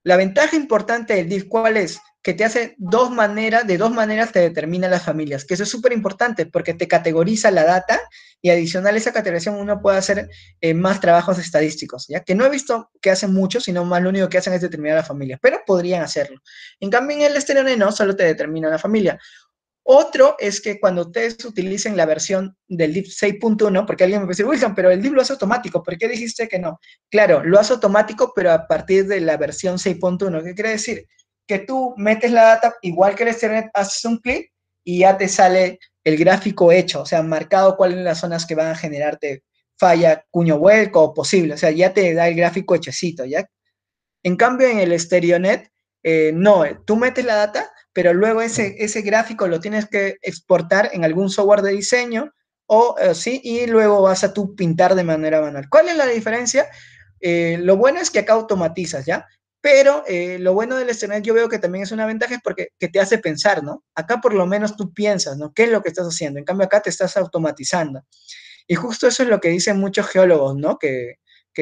La ventaja importante del DIF, ¿cuál es? Que te hace de dos maneras te determina las familias, que eso es súper importante porque te categoriza la data y adicional a esa categorización uno puede hacer más trabajos estadísticos, ¿ya? Que no he visto que hacen mucho, sino más lo único que hacen es determinar la familia, pero podrían hacerlo. En cambio, en el StereoNet no, solo te determina la familia. Otro es que cuando ustedes utilicen la versión del DIP 6.1, porque alguien me puede decir, Wilson, pero el DIP lo hace automático, ¿por qué dijiste que no? Claro, lo hace automático, pero a partir de la versión 6.1. ¿Qué quiere decir? Que tú metes la data, igual que el Ethernet, haces un clic y ya te sale el gráfico hecho, o sea, marcado cuáles son las zonas que van a generarte falla, cuño vuelco o posible, o sea, ya te da el gráfico hechecito, ¿ya? En cambio, en el StereoNet, no, tú metes la data, pero luego ese gráfico lo tienes que exportar en algún software de diseño o sí, y luego vas a tú pintar de manera manual. ¿Cuál es la diferencia? Lo bueno es que acá automatizas, ¿ya? Pero lo bueno del StereoNet yo veo que también es una ventaja es porque que te hace pensar, ¿no? Acá por lo menos tú piensas, ¿no? ¿Qué es lo que estás haciendo? En cambio acá te estás automatizando. Y justo eso es lo que dicen muchos geólogos, ¿no? Que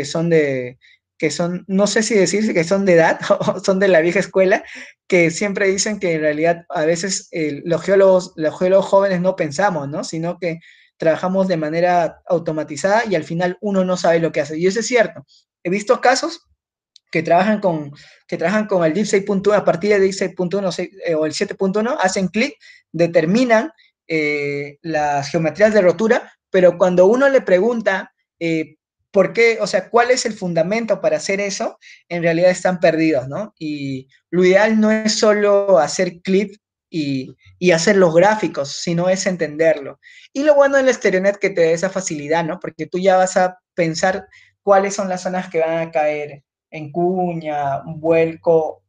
son no sé si decir que son de edad o son de la vieja escuela, que siempre dicen que en realidad a veces los geólogos jóvenes no pensamos, ¿no? Sino que trabajamos de manera automatizada y al final uno no sabe lo que hace. Y eso es cierto. He visto casos que trabajan con el DIP 6.1, a partir del DIP 6.1 o el 7.1, hacen clic, determinan las geometrías de rotura, pero cuando uno le pregunta por qué, o sea, cuál es el fundamento para hacer eso, en realidad están perdidos, ¿no? Y lo ideal no es solo hacer clic y hacer los gráficos, sino es entenderlo. Y lo bueno del StereoNet que te da esa facilidad, ¿no? Porque tú ya vas a pensar cuáles son las zonas que van a caer en cuña, un vuelco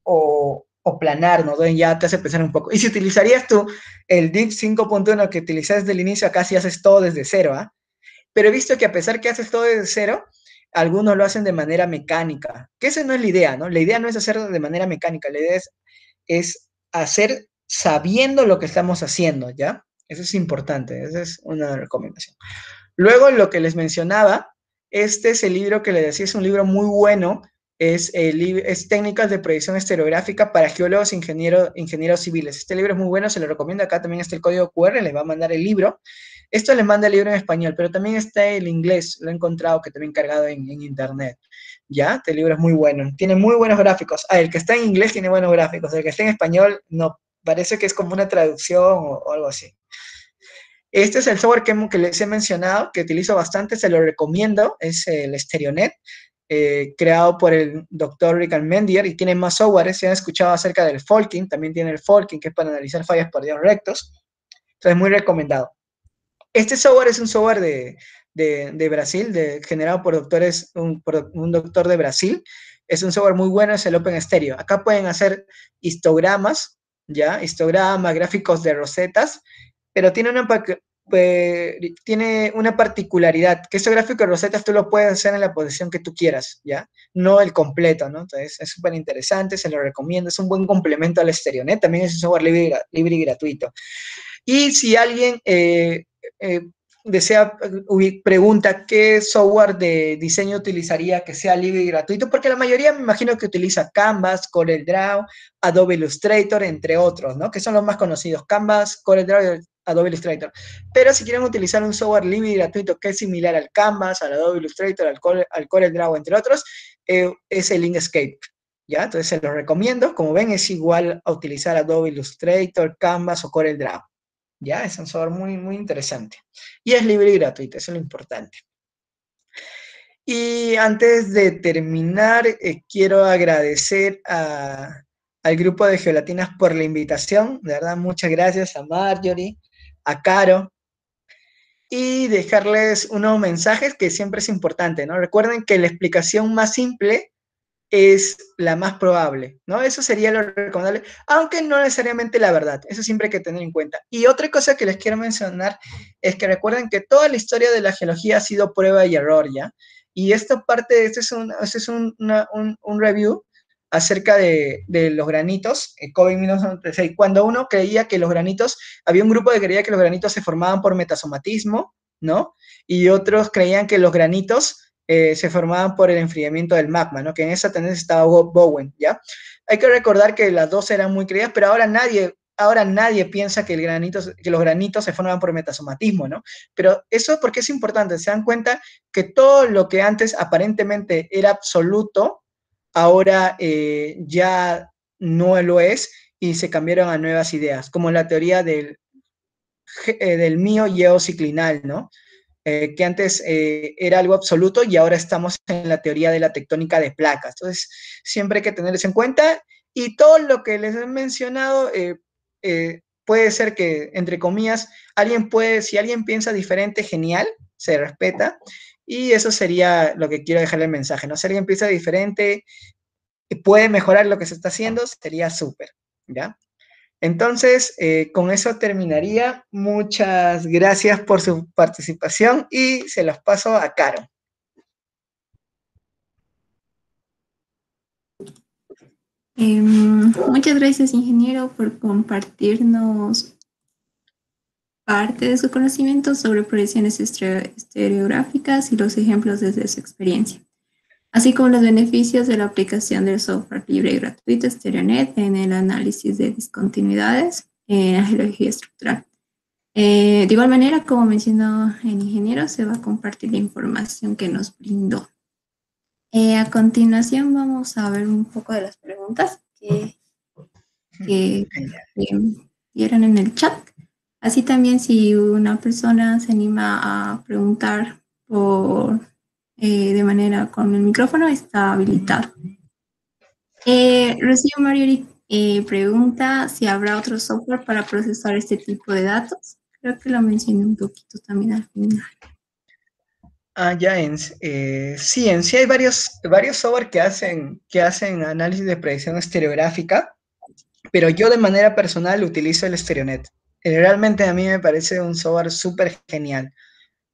o planar, ¿no? Donde ya te hace pensar un poco. Y si utilizarías tú el DIP 5.1 que utilizaste desde el inicio, acá sí haces todo desde cero, ¿ah? Pero he visto que a pesar que haces todo desde cero, algunos lo hacen de manera mecánica, que esa no es la idea, ¿no? La idea no es hacerlo de manera mecánica, la idea es hacer sabiendo lo que estamos haciendo, ¿ya? Eso es importante, esa es una recomendación. Luego, lo que les mencionaba, este es el libro que les decía, es un libro muy bueno, es Técnicas de Proyección Estereográfica para Geólogos e Ingenieros Civiles. Este libro es muy bueno, se lo recomiendo, acá también está el código QR, les va a mandar el libro. Esto les manda el libro en español, pero también está el inglés, lo he encontrado que también cargado en internet. ¿Ya? Este libro es muy bueno, tiene muy buenos gráficos. El que está en inglés tiene buenos gráficos, el que está en español no, parece que es como una traducción o algo así. Este es el software que les he mencionado, que utilizo bastante, se lo recomiendo, es el StereoNet, creado por el doctor Richard Mendier, y tiene más softwares. Si han escuchado acerca del Folking, también tiene el Folking, que es para analizar fallas por dios rectos. Entonces, muy recomendado. Este software es un software de Brasil, generado por un doctor de Brasil. Es un software muy bueno, es el Open Stereo. Acá pueden hacer histogramas, ¿ya? Histogramas, gráficos de rosetas, pero tiene una particularidad, que estos gráficos de rosetas tú lo puedes hacer en la posición que tú quieras, ¿ya? No el completo, ¿no? Entonces es súper interesante, se lo recomiendo, es un buen complemento al StereoNet, también es un software libre y gratuito. Y si alguien pregunta qué software de diseño utilizaría que sea libre y gratuito, porque la mayoría me imagino que utiliza Canvas, CorelDRAW, Adobe Illustrator, entre otros, ¿no? Que son los más conocidos, Canvas, CorelDRAW y Adobe Illustrator. Pero si quieren utilizar un software libre y gratuito que es similar al Canvas, al Adobe Illustrator, al CorelDRAW, entre otros, es el Inkscape. ¿Ya? Entonces se los recomiendo. Como ven, es igual a utilizar Adobe Illustrator, Canvas o CorelDRAW. ¿Ya? Es un software muy, muy interesante. Y es libre y gratuito, eso es lo importante. Y antes de terminar, quiero agradecer al grupo de Geolatinas por la invitación. De verdad, muchas gracias a Marjorie, a Caro. Y dejarles unos mensajes que siempre es importante, ¿no? Recuerden que la explicación más simple es la más probable, ¿no? Eso sería lo recomendable, aunque no necesariamente la verdad, eso siempre hay que tener en cuenta. Y otra cosa que les quiero mencionar es que recuerden que toda la historia de la geología ha sido prueba y error, ¿ya? Y esta parte, este es un review acerca de los granitos, COVID-1996, cuando uno creía que los granitos, había un grupo que creía que los granitos se formaban por metasomatismo, ¿no? Y otros creían que los granitos se formaban por el enfriamiento del magma, ¿no? Que en esa tendencia estaba Bowen, ¿ya? Hay que recordar que las dos eran muy creídas, pero ahora nadie piensa que los granitos se forman por metasomatismo, ¿no? Pero eso porque es importante, se dan cuenta que todo lo que antes aparentemente era absoluto, ahora ya no lo es y se cambiaron a nuevas ideas, como la teoría del mío geociclinal, ¿no? Que antes era algo absoluto y ahora estamos en la teoría de la tectónica de placas. Entonces, siempre hay que tener eso en cuenta. Y todo lo que les he mencionado puede ser que, entre comillas, si alguien piensa diferente, genial, se respeta. Y eso sería lo que quiero dejarle el mensaje, ¿no? Si alguien piensa diferente y puede mejorar lo que se está haciendo, sería súper, ¿ya? Entonces, con eso terminaría. Muchas gracias por su participación y se los paso a Caro. Muchas gracias, ingeniero, por compartirnos parte de su conocimiento sobre proyecciones estereográficas y los ejemplos desde su experiencia, así como los beneficios de la aplicación del software libre y gratuito StereoNet en el análisis de discontinuidades en la geología estructural. De igual manera, como mencionó el ingeniero, se va a compartir la información que nos brindó. A continuación vamos a ver un poco de las preguntas que dieron en el chat. Así también si una persona se anima a preguntar de manera con el micrófono, está habilitado. Rocío Mariori pregunta si habrá otro software para procesar este tipo de datos. Creo que lo mencioné un poquito también al final. Sí, en sí hay varios software que hacen análisis de predicción estereográfica, pero yo de manera personal utilizo el StereoNet. Realmente a mí me parece un software súper genial.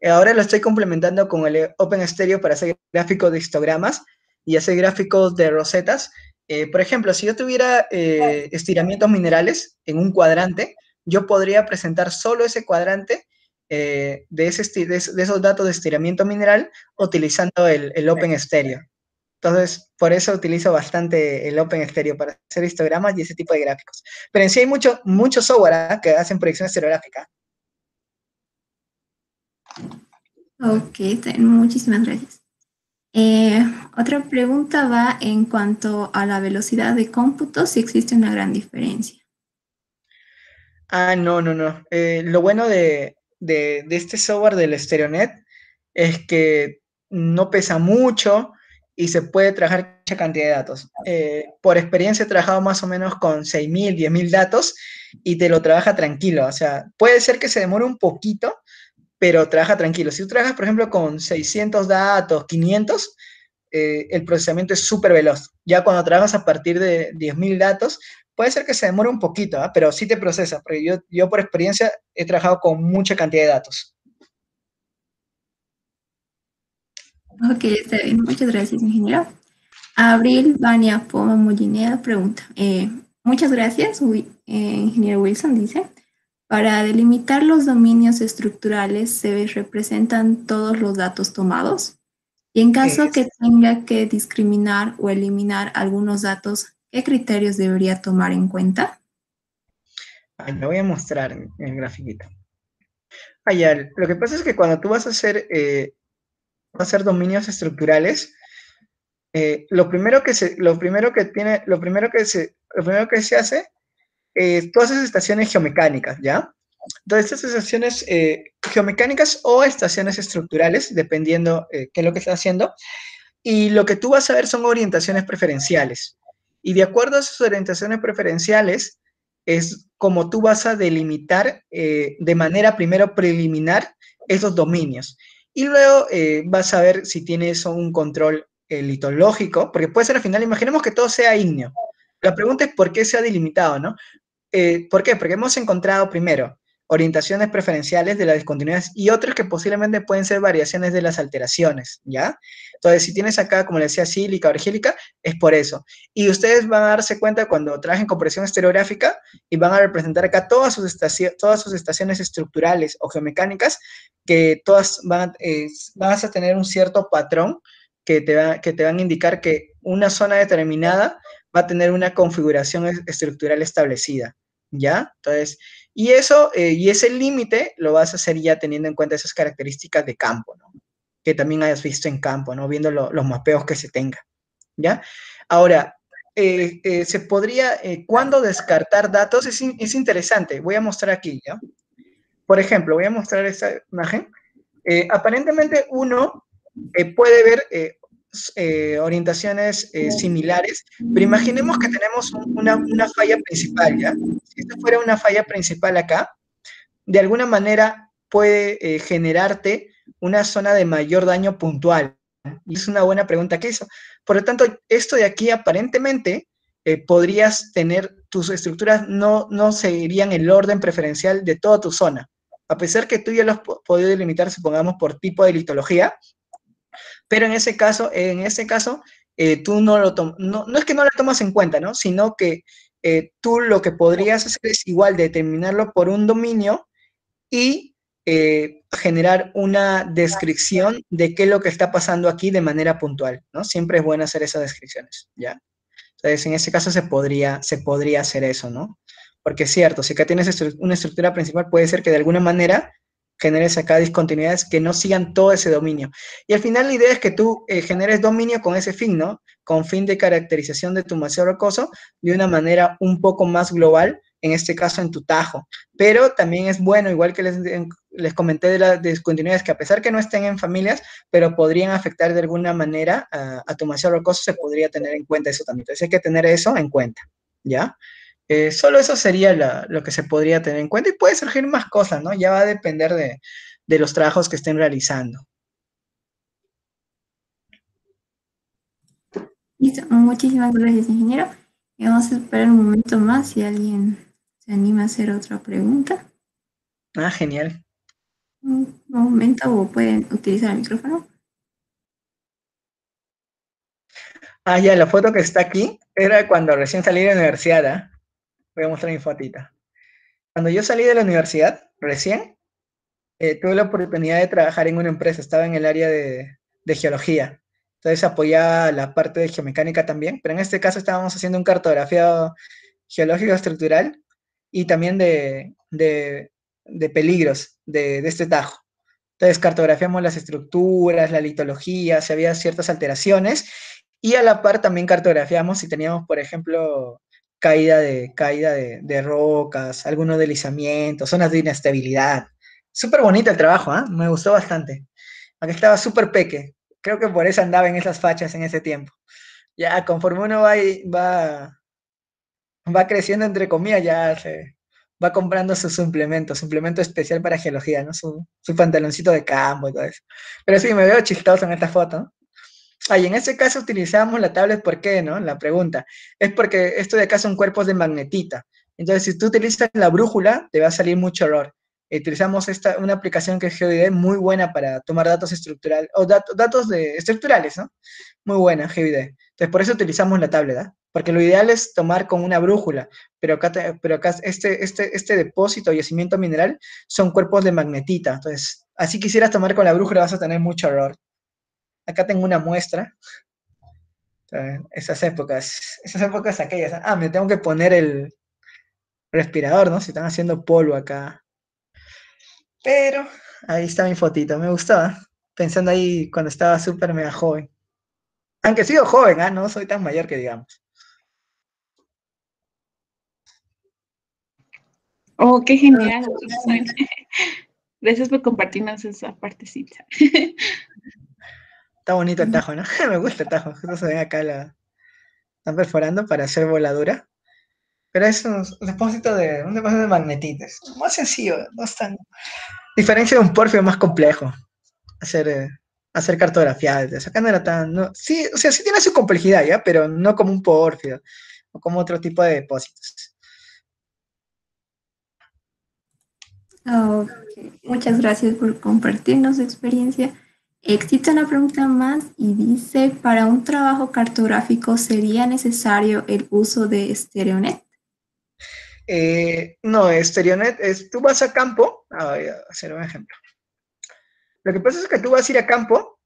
Ahora lo estoy complementando con el OpenStereo para hacer gráficos de histogramas y hacer gráficos de rosetas. Por ejemplo, si yo tuviera estiramientos minerales en un cuadrante, yo podría presentar solo ese cuadrante de esos datos de estiramiento mineral utilizando el OpenStereo. Entonces, por eso utilizo bastante el OpenStereo para hacer histogramas y ese tipo de gráficos. Pero en sí hay mucho software que hacen proyección estereográfica. Ok, muchísimas gracias. Otra pregunta va en cuanto a la velocidad de cómputo, si existe una gran diferencia. Ah, no. Lo bueno de este software del StereoNet es que no pesa mucho y se puede trabajar mucha cantidad de datos. Por experiencia he trabajado más o menos con 6.000, 10.000 datos y te lo trabaja tranquilo. O sea, puede ser que se demore un poquito, pero trabaja tranquilo. Si tú trabajas, por ejemplo, con 600 datos, 500, el procesamiento es súper veloz. Ya cuando trabajas a partir de 10.000 datos, puede ser que se demore un poquito, ¿eh? Pero sí te procesa, porque yo por experiencia he trabajado con mucha cantidad de datos. Ok, está bien. Muchas gracias, ingeniero. Abril Vania Poma Mollineda pregunta. Muchas gracias, ingeniero Wilson, dice. Para delimitar los dominios estructurales, ¿se representan todos los datos tomados? Y en Eh, caso que tenga que discriminar o eliminar algunos datos, ¿qué criterios debería tomar en cuenta? Lo voy a mostrar en el grafiquito. Ya, lo que pasa es que cuando tú vas a hacer dominios estructurales, lo primero que se hace es todas esas estaciones geomecánicas, ¿ya? Entonces, estas estaciones geomecánicas o estaciones estructurales, dependiendo qué es lo que estás haciendo, y lo que tú vas a ver son orientaciones preferenciales. Y de acuerdo a esas orientaciones preferenciales, es como tú vas a delimitar de manera primero preliminar esos dominios. Y luego vas a ver si tienes un control litológico, porque puede ser al final, imaginemos que todo sea ígneo. La pregunta es por qué se ha delimitado, ¿no? ¿Por qué? Porque hemos encontrado primero orientaciones preferenciales de las discontinuidades y otras que posiblemente pueden ser variaciones de las alteraciones, ¿ya? Entonces, si tienes acá, como les decía, sílica o argílica, es por eso. Y ustedes van a darse cuenta cuando trabajen con presión estereográfica y van a representar acá todas sus estaciones estructurales o geomecánicas, que todas vas a tener un cierto patrón que te van a indicar que una zona determinada va a tener una configuración estructural establecida, ¿ya? Entonces, y ese límite lo vas a hacer ya teniendo en cuenta esas características de campo, ¿no? Que también hayas visto en campo, ¿no? Viendo los mapeos que se tenga, ¿ya? Ahora, se podría, ¿cuándo descartar datos? Es interesante, voy a mostrar aquí, ¿ya? Por ejemplo, voy a mostrar esta imagen. Aparentemente uno puede ver orientaciones similares, pero imaginemos que tenemos una falla principal, ¿ya? Si esto fuera una falla principal acá, de alguna manera puede generarte una zona de mayor daño puntual. Y es una buena pregunta que hizo. Por lo tanto, esto de aquí aparentemente podrías tener, tus estructuras no seguirían el orden preferencial de toda tu zona. A pesar que tú ya los has podido delimitar, supongamos, por tipo de litología, pero en ese caso, tú no es que no lo tomas en cuenta, ¿no? Sino que tú lo que podrías hacer es igual determinarlo por un dominio y generar una descripción de qué es lo que está pasando aquí de manera puntual, ¿no? Siempre es bueno hacer esas descripciones, ¿ya? Entonces, en ese caso se podría hacer eso, ¿no? Porque es cierto, si acá tienes una estructura principal, puede ser que de alguna manera generes acá discontinuidades que no sigan todo ese dominio. Y al final la idea es que tú generes dominio con ese fin, ¿no? Con fin de caracterización de tu macizo rocoso de una manera un poco más global, en este caso en tu tajo. Pero también es bueno, igual que les comenté de las discontinuidades, que a pesar que no estén en familias, pero podrían afectar de alguna manera a tu macizo rocoso, se podría tener en cuenta eso también. Entonces hay que tener eso en cuenta, ¿ya? Solo eso sería lo que se podría tener en cuenta y puede surgir más cosas, ¿no? Ya va a depender de los trabajos que estén realizando. Listo, muchísimas gracias, ingeniero. Y vamos a esperar un momento más si alguien se anima a hacer otra pregunta. Ah, genial. Un momento, o pueden utilizar el micrófono. Ah, ya, la foto que está aquí era cuando recién salí de la universidad, ¿ah? Voy a mostrar mi fotita. Cuando yo salí de la universidad, recién, tuve la oportunidad de trabajar en una empresa, estaba en el área de geología. Entonces apoyaba la parte de geomecánica también, pero en este caso estábamos haciendo un cartografiado geológico estructural y también de peligros de este tajo. Entonces cartografiamos las estructuras, la litología, si había ciertas alteraciones y a la par también cartografiamos si teníamos, por ejemplo, caída de rocas, algunos deslizamientos, zonas de inestabilidad. Súper bonito el trabajo, ¿eh? Me gustó bastante. Aunque estaba súper peque. Creo que por eso andaba en esas fachas en ese tiempo. Ya conforme uno va creciendo, entre comillas, ya se va comprando su suplemento especial para geología, ¿no? Su pantaloncito de campo y todo eso. Pero sí, me veo chistoso en esta foto. Ah, y en este caso utilizamos la tablet, ¿por qué, no? La pregunta. Es porque esto de acá son cuerpos de magnetita. Entonces, si tú utilizas la brújula, te va a salir mucho error. Utilizamos una aplicación que es GeoID muy buena para tomar datos estructurales, o datos estructurales, ¿no? Muy buena, GeoID. Entonces, por eso utilizamos la tablet, ¿ah? Porque lo ideal es tomar con una brújula, pero acá este depósito o yacimiento mineral son cuerpos de magnetita. Entonces, así quisieras tomar con la brújula, vas a tener mucho error. Acá tengo una muestra. Esas épocas aquellas. Ah, me tengo que poner el respirador, ¿no? Si están haciendo polvo acá. Pero ahí está mi fotito, me gustaba. Pensando ahí cuando estaba súper mega joven. Aunque sigo joven, ¿ah? No soy tan mayor que digamos. Oh, qué genial. Gracias por compartirnos esa partecita. Está bonito el tajo, ¿no? Me gusta el tajo. Justo se ven acá están perforando para hacer voladura. Pero es un depósito de magnetitas. Más sencillo, no es tan. Diferencia de un porfio más complejo. Hacer, eh, hacer cartografiadas. Acá no era tan. Sí, o sea, sí tiene su complejidad, ¿ya? Pero no como un pórfido o como otro tipo de depósitos. Ok, muchas gracias por compartirnos su experiencia. Existe una pregunta más y dice, ¿para un trabajo cartográfico sería necesario el uso de StereoNet? No, Stereonet es, tú vas a campo, voy a hacer un ejemplo. Lo que pasa es que tú vas a ir a campo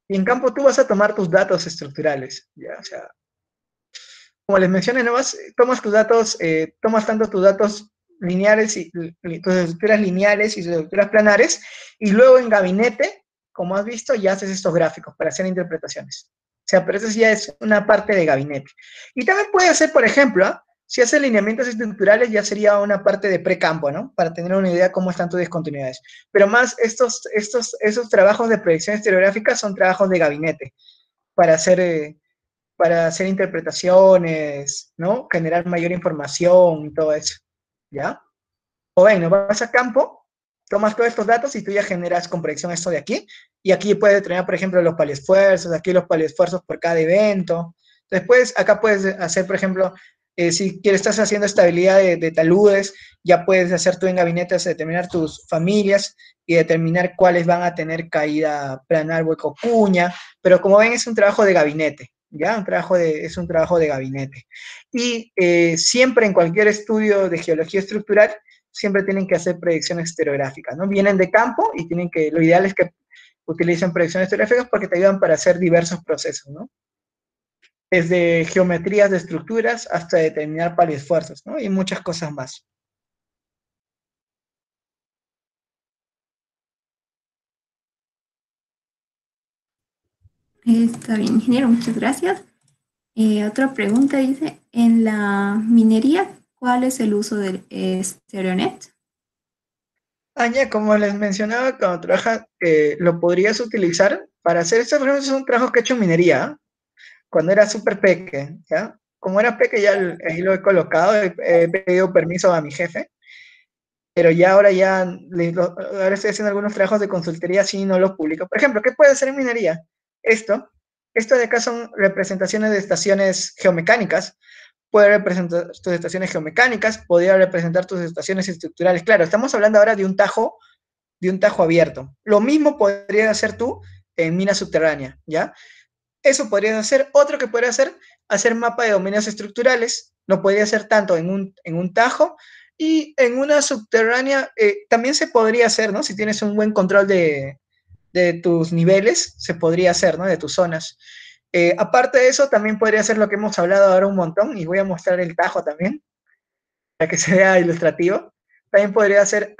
y en campo tú vas a tomar tus datos estructurales, ¿ya? O sea, como les mencioné, no tomas tus datos, tomas tanto tus datos lineales y tus estructuras lineales y tus estructuras planares, y luego en gabinete, como has visto, ya haces estos gráficos para hacer interpretaciones. O sea, pero eso ya es una parte de gabinete. Y también puede ser, por ejemplo, si hace lineamientos estructurales, ya sería una parte de precampo, ¿no? Para tener una idea de cómo están tus discontinuidades. Pero más esos trabajos de proyección estereográfica son trabajos de gabinete para hacer interpretaciones, ¿no? Generar mayor información y todo eso, ¿ya? O bueno, vas a campo, tomas todos estos datos y tú ya generas con predicción esto de aquí, y aquí puedes determinar, por ejemplo, los paliesfuerzos, aquí los paliesfuerzos por cada evento. Después, acá puedes hacer, por ejemplo, si quieres, estás haciendo estabilidad de taludes, ya puedes hacer tú en gabinetes determinar tus familias y determinar cuáles van a tener caída planar, hueco, cuña, pero como ven es un trabajo de gabinete, ¿ya? Es un trabajo de gabinete. Y siempre en cualquier estudio de geología estructural, siempre tienen que hacer predicciones estereográficas, ¿no? Vienen de campo y lo ideal es que utilicen predicciones estereográficas porque te ayudan para hacer diversos procesos, ¿no? Desde geometrías de estructuras hasta determinar paliesfuerzos, ¿no? Y muchas cosas más. Está bien, ingeniero, muchas gracias. Otra pregunta dice, en la minería, ¿cuál es el uso del StereoNet? Ya, como les mencionaba, cuando trabajas, lo podrías utilizar para hacer estos, por ejemplo, son trabajos que he hecho en minería, ¿eh? Cuando era súper peque, ¿ya? Como era peque, ya ahí lo he colocado, he pedido permiso a mi jefe, pero ya ahora estoy haciendo algunos trabajos de consultoría, sí, no los publico. Por ejemplo, ¿qué puede hacer en minería? Esto, esto de acá son representaciones de estaciones geomecánicas. Puede representar tus estaciones geomecánicas, podría representar tus estaciones estructurales. Claro, estamos hablando ahora de un tajo de un tajo abierto. Lo mismo podrías hacer tú en mina subterránea, ¿ya? Eso podrías hacer. Otro que podrías hacer mapa de dominios estructurales. Lo podrías hacer tanto en un tajo y en una subterránea. También se podría hacer, ¿no? Si tienes un buen control de tus niveles, se podría hacer, ¿no? De tus zonas. Aparte de eso, también podría ser lo que hemos hablado ahora un montón, y voy a mostrar el tajo también, para que se vea ilustrativo. También podría hacer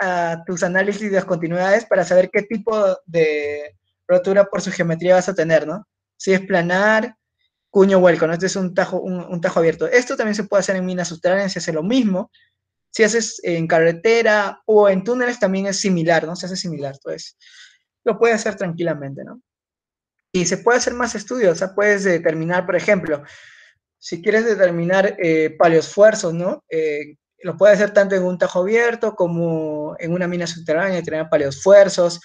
tus análisis de las continuidades para saber qué tipo de rotura por su geometría vas a tener, ¿no? Si es planar, cuño hueco, ¿no? Este es un tajo abierto. Esto también se puede hacer en minas subterráneas, se hace lo mismo. Si haces en carretera o en túneles también es similar, ¿no? Se hace similar, entonces lo puedes hacer tranquilamente, ¿no? Y se puede hacer más estudios, o sea, puedes determinar, por ejemplo, si quieres determinar paleoesfuerzos, ¿no? Lo puedes hacer tanto en un tajo abierto como en una mina subterránea, determinar paleoesfuerzos,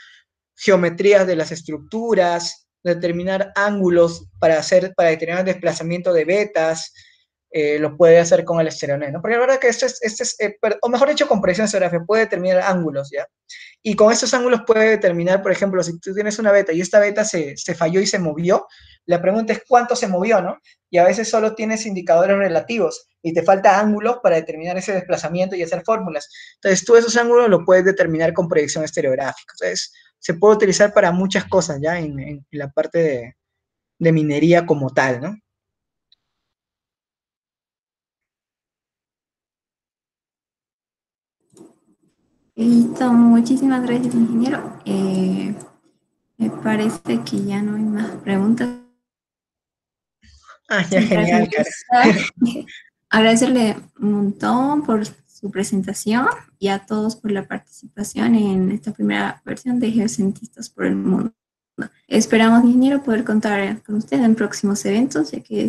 geometrías de las estructuras, determinar ángulos para determinar el desplazamiento de vetas, lo puede hacer con el estereonet, ¿no? Porque la verdad que o mejor dicho, con proyección esteriográfica, puede determinar ángulos, ¿ya? Y con estos ángulos puede determinar, por ejemplo, si tú tienes una beta y esta beta se falló y se movió, la pregunta es cuánto se movió, ¿no? Y a veces solo tienes indicadores relativos y te falta ángulos para determinar ese desplazamiento y hacer fórmulas. Entonces, tú esos ángulos los puedes determinar con proyección estereográfica. Entonces, se puede utilizar para muchas cosas ya en la parte de minería como tal, ¿no? Listo, muchísimas gracias, ingeniero. Me parece que ya no hay más preguntas. Ah, ya, genial, Caro. Agradecerle un montón por su presentación y a todos por la participación en esta primera versión de Geocientistas por el Mundo. Esperamos, ingeniero, poder contar con usted en próximos eventos, ya que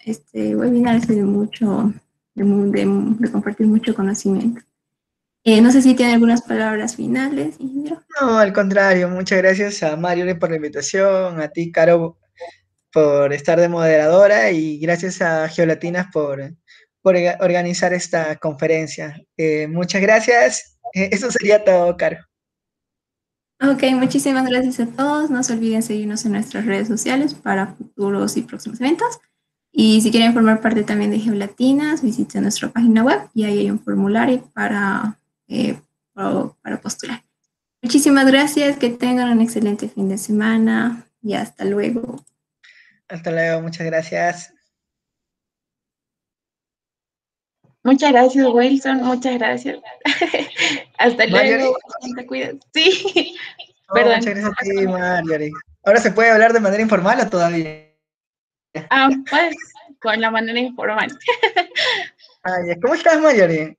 este webinar es de mucho, de compartir mucho conocimiento. No sé si tiene algunas palabras finales, ingeniero. No, al contrario, muchas gracias a Mario por la invitación, a ti, Caro, por estar de moderadora, y gracias a Geolatinas por organizar esta conferencia. Muchas gracias. Eso sería todo, Caro. Ok, muchísimas gracias a todos. No se olviden seguirnos en nuestras redes sociales para futuros y próximos eventos. Y si quieren formar parte también de Geolatinas, visiten nuestra página web y ahí hay un formulario para postular. Muchísimas gracias, que tengan un excelente fin de semana y hasta luego. Hasta luego, muchas gracias. Muchas gracias, Wilson, muchas gracias. Hasta Marjorie. luego, te cuidas. Sí, No, perdón. muchas gracias a ti, Marjorie. ¿Ahora se puede hablar de manera informal o todavía? Pues, con la manera informal. ¿Cómo estás, Marjorie?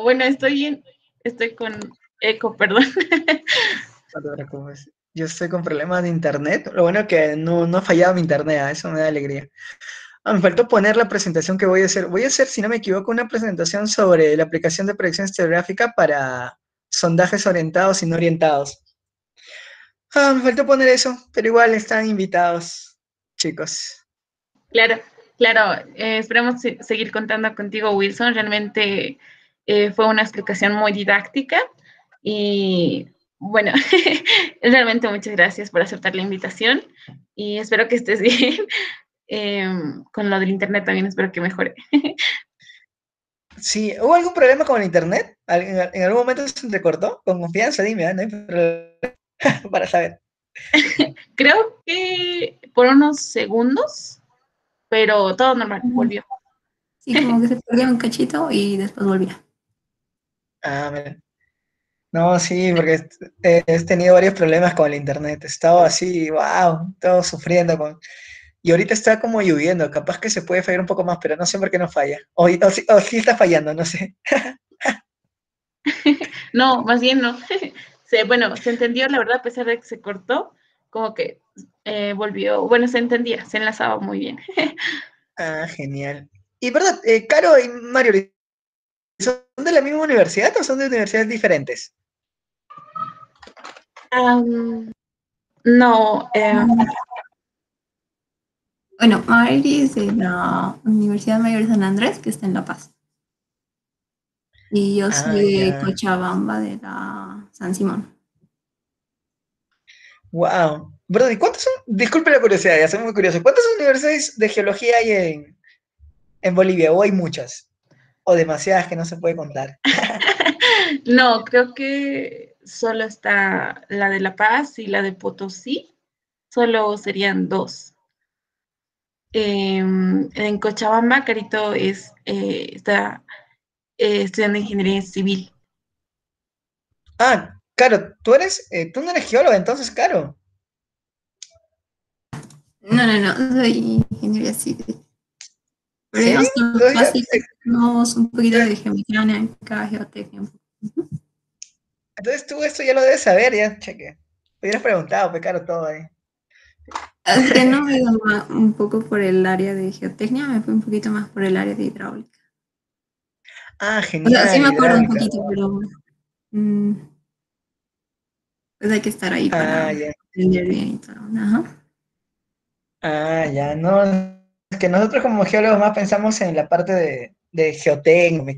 Bueno, estoy con eco, perdón. No te preocupes. Yo estoy con problemas de internet. Lo bueno es que no ha fallado mi internet, eso me da alegría. Me faltó poner la presentación que voy a hacer. Voy a hacer, si no me equivoco, una presentación sobre la aplicación de proyección estereográfica para sondajes orientados y no orientados. Me faltó poner eso, pero igual están invitados, chicos. Claro, esperamos seguir contando contigo, Wilson. Realmente fue una explicación muy didáctica y bueno, realmente muchas gracias por aceptar la invitación y espero que estés bien. Con lo del internet también espero que mejore. Sí, ¿hubo algún problema con el internet? ¿En algún momento se te cortó? Con confianza, dime, no hay problema para saber. Creo que por unos segundos, pero todo normal, volvió. Sí, como que se perdió un cachito y después volvió. Mira. No, sí, porque he tenido varios problemas con el internet. He estado así, wow, todo sufriendo con... Y ahorita está como lloviendo, capaz que se puede fallar un poco más, pero no sé por qué no falla. O sí está fallando, no sé. No, más bien no. Bueno, se entendió, la verdad, a pesar de que se cortó, como que volvió, bueno, se entendía, se enlazaba muy bien. Genial. Y verdad, Caro y Mario, ¿son de la misma universidad o son de universidades diferentes? No, Bueno, Mari es de la Universidad Mayor de San Andrés, que está en La Paz. Y yo Ah, soy de ya. Cochabamba, de la San Simón. Wow. Brody, ¿cuántas son? Disculpe la curiosidad, ya soy muy curioso. ¿Cuántas universidades de geología hay en Bolivia? ¿O hay muchas? ¿O demasiadas que no se puede contar? No, creo que solo está la de La Paz y la de Potosí. Solo serían dos. En Cochabamba, Carito está estudiando ingeniería civil. Ah, Caro, tú no eres geóloga, entonces, Caro. No, no, no, soy ingeniería civil. Pero ¿Sí? digamos que Entonces, básicos, un poquito de geometría análica, geotecnia. entonces tú esto ya lo debes saber, ya, cheque. Hubieras preguntado, pues, Caro, todo ahí. Así que no me he ido un poco por el área de geotecnia, me fui un poquito más por el área de hidráulica. Ah, O sea, sí genial, me acuerdo un hidráulica. poquito, pero mm, pues hay que estar ahí para Ah, ya. aprender bien y todo. Ajá. Ah, ya. No, es que nosotros como geólogos más pensamos en la parte de geotecnia,